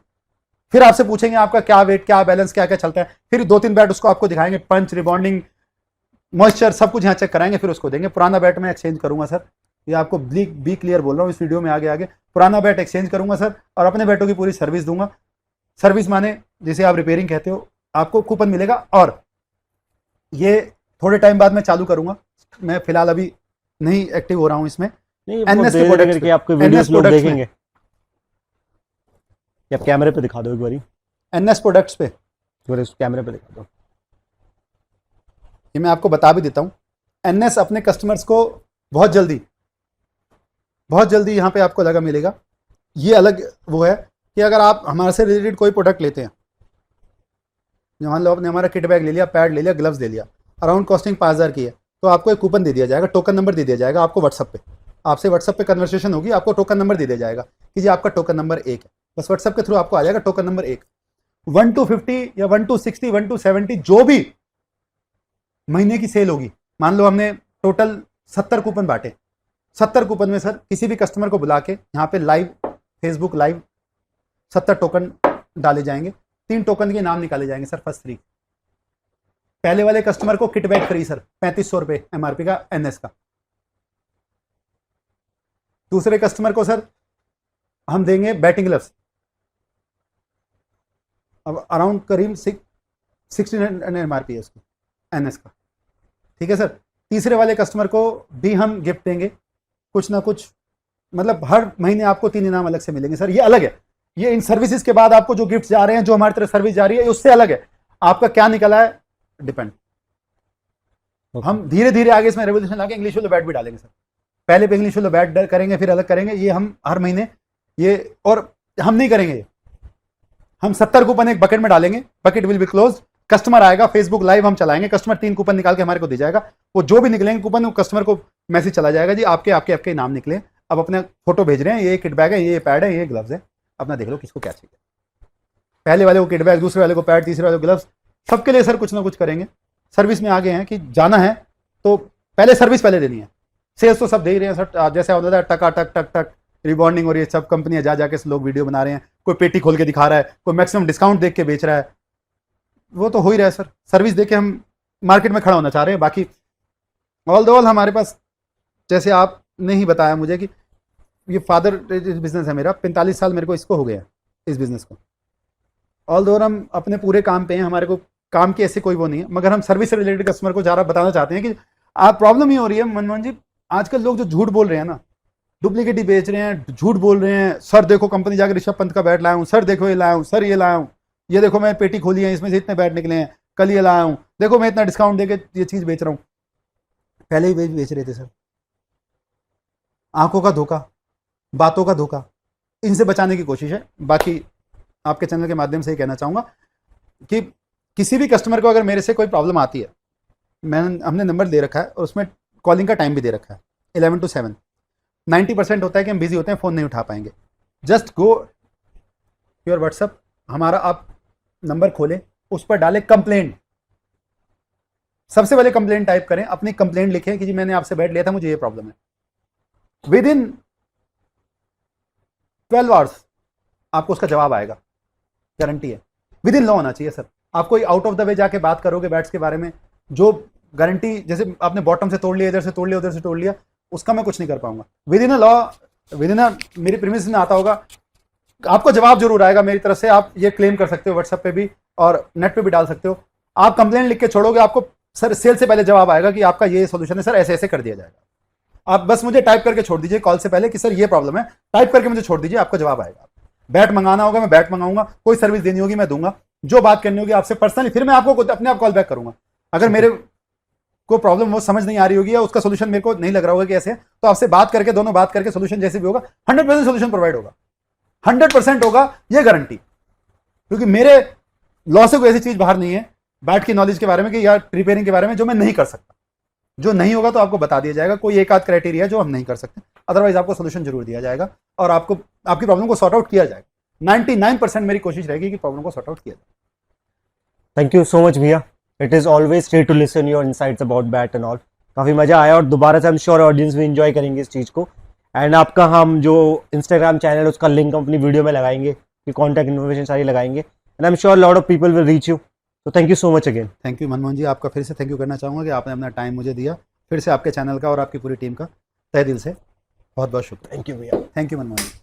फिर आपसे पूछेंगे आपका क्या वेट, क्या बैलेंस, क्या क्या चलता है, फिर 2-3 बैट उसको आपको दिखाएंगे, पंच, रिबॉन्डिंग, मॉइस्चर सब कुछ यहाँ चेक कराएंगे, फिर उसको देंगे। पुराना बैट मैं एक्सचेंज करूंगा सर, ये आपको बी क्लियर बोल रहा हूँ इस वीडियो में आगे पुराना बैट एक्सचेंज करूंगा सर, और अपने बैटों की पूरी सर्विस दूंगा। सर्विस माने जिसे आप रिपेयरिंग कहते हो, आपको कूपन मिलेगा। और ये थोड़े टाइम बाद मैं चालू करूंगा, मैं फिलहाल अभी नहीं एक्टिव हो रहा हूँ इसमें। NS के प्रोडक्ट्स पे आपके वीडियोस लोग देखेंगे, आप कैमरे पे दिखा दो एक बारी, NS प्रोडक्ट्स पे इस कैमरे पे दिखा दो। ये मैं आपको बता भी देता हूँ, NS अपने कस्टमर्स को बहुत जल्दी यहाँ पे आपको लगा मिलेगा। ये अलग वो है कि अगर आप हमारे से रिलेटेड कोई प्रोडक्ट लेते हैं, मान लो आपने हमारा किट बैग ले लिया, पैड ले लिया, ग्लव्स ले लिया, अराउंड कॉस्टिंग 5,000 की है, तो आपको एक कूपन दे दिया जाएगा, टोकन नंबर दे दिया जाएगा आपको व्हाट्सअप पे। आपसे व्हाट्सअप पे कन्वर्सेशन होगी, आपको टोकन नंबर दे दिया जाएगा कि जी आपका टोकन नंबर 1 है। बस व्हाट्सअप के थ्रू आपको आ जाएगा टोकन नंबर 1। 1 to 50 या 1 to 60, 1 to 70 जो भी महीने की सेल होगी, मान लो हमने टोटल 70 कूपन बांटे, 70 कूपन में सर किसी भी कस्टमर को बुला के यहाँ पे लाइव, फेसबुक लाइव 70 टोकन डाले जाएंगे। 3 टोकन के नाम निकाले जाएंगे सर फर्स्ट 3। पहले वाले कस्टमर को किट बैग फ्री सर, 3500 रुपये एमआरपी का एनएस का। दूसरे कस्टमर को सर हम देंगे बैटिंग ग्लव्स, अब अराउंड करीब 1600 एमआरपी है उसकी एनएस का, ठीक है सर। तीसरे वाले कस्टमर को भी हम गिफ्ट देंगे कुछ ना कुछ, मतलब हर महीने आपको 3 इनाम अलग से मिलेंगे सर। ये अलग है, ये इन सर्विसेज के बाद आपको जो गिफ्ट जा रहे हैं, जो हमारी तरफ सर्विस जा रही है, उससे अलग है। आपका क्या निकला है डिपेंड। हम धीरे धीरे आगे इसमें रेवोल्यूशन लाके इंग्लिश वाला बैट भी डालेंगे सर। पहले पे इंग्लिश वाला बैट करेंगे, फिर अलग करेंगे, ये हम हर महीने ये, और हम नहीं करेंगे, हम 70 कूपन एक बकेट में डालेंगे, bucket will be close. Customer आएगा, फेसबुक लाइव हम चलाएंगे, कस्टमर 3 कूपन निकाल के हमारे को दे जाएगा, वो जो भी निकलेंगे कूपन, वो कस्टमर को मैसेज चला जाएगा जी आपके आपके आपके नाम निकले, अब अपने फोटो भेज रहे हैं, ये किट बैग है, ये पैड है, ये ग्लव्स है, अपना देख लो किसको क्या चाहिए। पहले वाले को किट बैग, दूसरे वाले को पैड, तीसरे वाले को ग्लव्स, सबके लिए सर कुछ ना कुछ करेंगे। सर्विस में आगे हैं कि जाना है तो पहले सर्विस पहले देनी है। सेल्स तो सब दे ही रहे हैं सर, जैसे होता है टका टक टक टक रिबॉन्डिंग हो रही है, सब कंपनियां जा जाके लोग वीडियो बना रहे हैं, कोई पेटी खोल के दिखा रहा है, कोई मैक्सिमम डिस्काउंट देख के बेच रहा है, वो तो हो ही रहा है सर। सर्विस देके हम मार्केट में खड़ा होना चाह रहे हैं। बाकी ऑल द ऑल हमारे पास, जैसे आपने ही बताया मुझे कि ये फादर बिजनेस है मेरा, 45 साल मेरे को इसको हो गया इस बिजनेस को। ऑल द ऑल हम अपने पूरे काम पे हैं, हमारे को काम की ऐसे कोई वो नहीं है, मगर हम सर्विस से रिलेटेड कस्टमर को ज़्यादा बताना चाहते हैं कि आप प्रॉब्लम ये हो रही है मनमोहन जी, आजकल लोग जो झूठ बोल रहे हैं ना, डुप्लीकेट ही बेच रहे हैं, झूठ बोल रहे हैं। सर देखो कंपनी जाकर ऋषभ पंत का बैट लाया हूँ, सर देखो ये लाया हूँ, सर ये लाया हूँ, ये देखो मैं पेटी खोली है, इसमें से इतने बैट निकले हैं, कल ये लाया हूँ, देखो मैं इतना डिस्काउंट देके ये चीज़ बेच रहा हूँ। पहले ही बेच रहे थे सर। आंखों का धोखा, बातों का धोखा, इनसे बचाने की कोशिश है। बाकी आपके चैनल के माध्यम से ही कहना चाहूँगा कि किसी भी कस्टमर को अगर मेरे से कोई प्रॉब्लम आती है, हमने नंबर दे रखा है और उसमें कॉलिंग का टाइम भी दे रखा है 11 to 7। 90% होता है कि हम बिजी होते हैं, फ़ोन नहीं उठा पाएंगे। जस्ट गो योर व्हाट्सअप, हमारा आप नंबर खोलें, उस पर डालें कंप्लेंट, सबसे पहले कंप्लेंट टाइप करें, अपनी कंप्लेंट लिखें कि जी मैंने आपसे बैट लिया था, मुझे ये प्रॉब्लम है। विद इन 12 आवर्स आपको उसका जवाब आएगा, गारंटी है। विद इन लॉ होना चाहिए सर। आप कोई आउट ऑफ द वे जाके बात करोगे बैट्स के बारे में, जो गारंटी, जैसे आपने बॉटम से तोड़ लिया, इधर से तोड़ लिया, उधर से तोड़ लिया, उसका मैं कुछ नहीं कर पाऊंगा। Within a law, within a मेरी प्रीमिस में आता होगा, आपको जवाब जरूर आएगा मेरी तरफ से। आप ये क्लेम कर सकते हो व्हाट्सएप पे भी और नेट पे भी डाल सकते हो। आप कंप्लेंट लिख के छोड़ोगे, आपको सर सेल से पहले जवाब आएगा कि आपका ये सोल्यूशन है सर, ऐसे ऐसे कर दिया जाएगा। आप बस मुझे टाइप करके छोड़ दीजिए कॉल से पहले कि सर ये प्रॉब्लम है, टाइप करके मुझे छोड़ दीजिए, आपको जवाब आएगा। बैट मंगाना होगा, मैं बैट मंगाऊंगा, कोई सर्विस देनी होगी मैं दूंगा, जो बात करनी होगी आपसे पर्सनली, फिर मैं आपको अपने आप कॉल बैक करूंगा। अगर मेरे को प्रॉब्लम वो समझ नहीं आ रही होगी या उसका सोल्यूशन मेरे को नहीं लग रहा होगा कि ऐसे, तो आपसे बात करके, दोनों बात करके सोल्यूशन जैसे भी होगा 100% सोल्यूशन प्रोवाइड होगा, 100% होगा, ये गारंटी। क्योंकि मेरे लॉ से कोई ऐसी चीज बाहर नहीं है बैट की नॉलेज के बारे में कि या रिपेयरिंग के बारे में जो मैं नहीं कर सकता। जो नहीं होगा तो आपको बता दिया जाएगा, कोई एक आध क्राइटेरिया जो हम नहीं कर सकते, अदरवाइज आपको सोल्यूशन जरूर दिया जाएगा और आपको आपकी प्रॉब्लम को सॉर्ट आउट किया जाएगा। 99% मेरी कोशिश रहेगी कि प्रॉब्लम को सॉर्ट आउट किया जाए। थैंक यू सो मच भैया, it is always great to listen your insights about bat and all. काफ़ी मज़ा आया और दोबारा से आई एम श्योर ऑडियंस भी इंजॉय करेंगे इस चीज़ को। एंड आपका हम जो इंस्टाग्राम चैनल है उसका लिंक अपनी वीडियो में लगाएंगे, कि कॉन्टैक्ट इन्फॉर्मेशन सारी लगाएंगे, and I am sure lot of people will reach you. तो thank you so much again. Thank you Manmohan ji, आपका फिर से थैंक यू करना चाहूँगा कि आपने अपना टाइम मुझे दिया। फिर से आपके चैनल का और आपकी पूरी टीम का तहे दिल से बहुत बहुत शुक्रिया। थैंक यू भैया। Thank you Manmohan ji.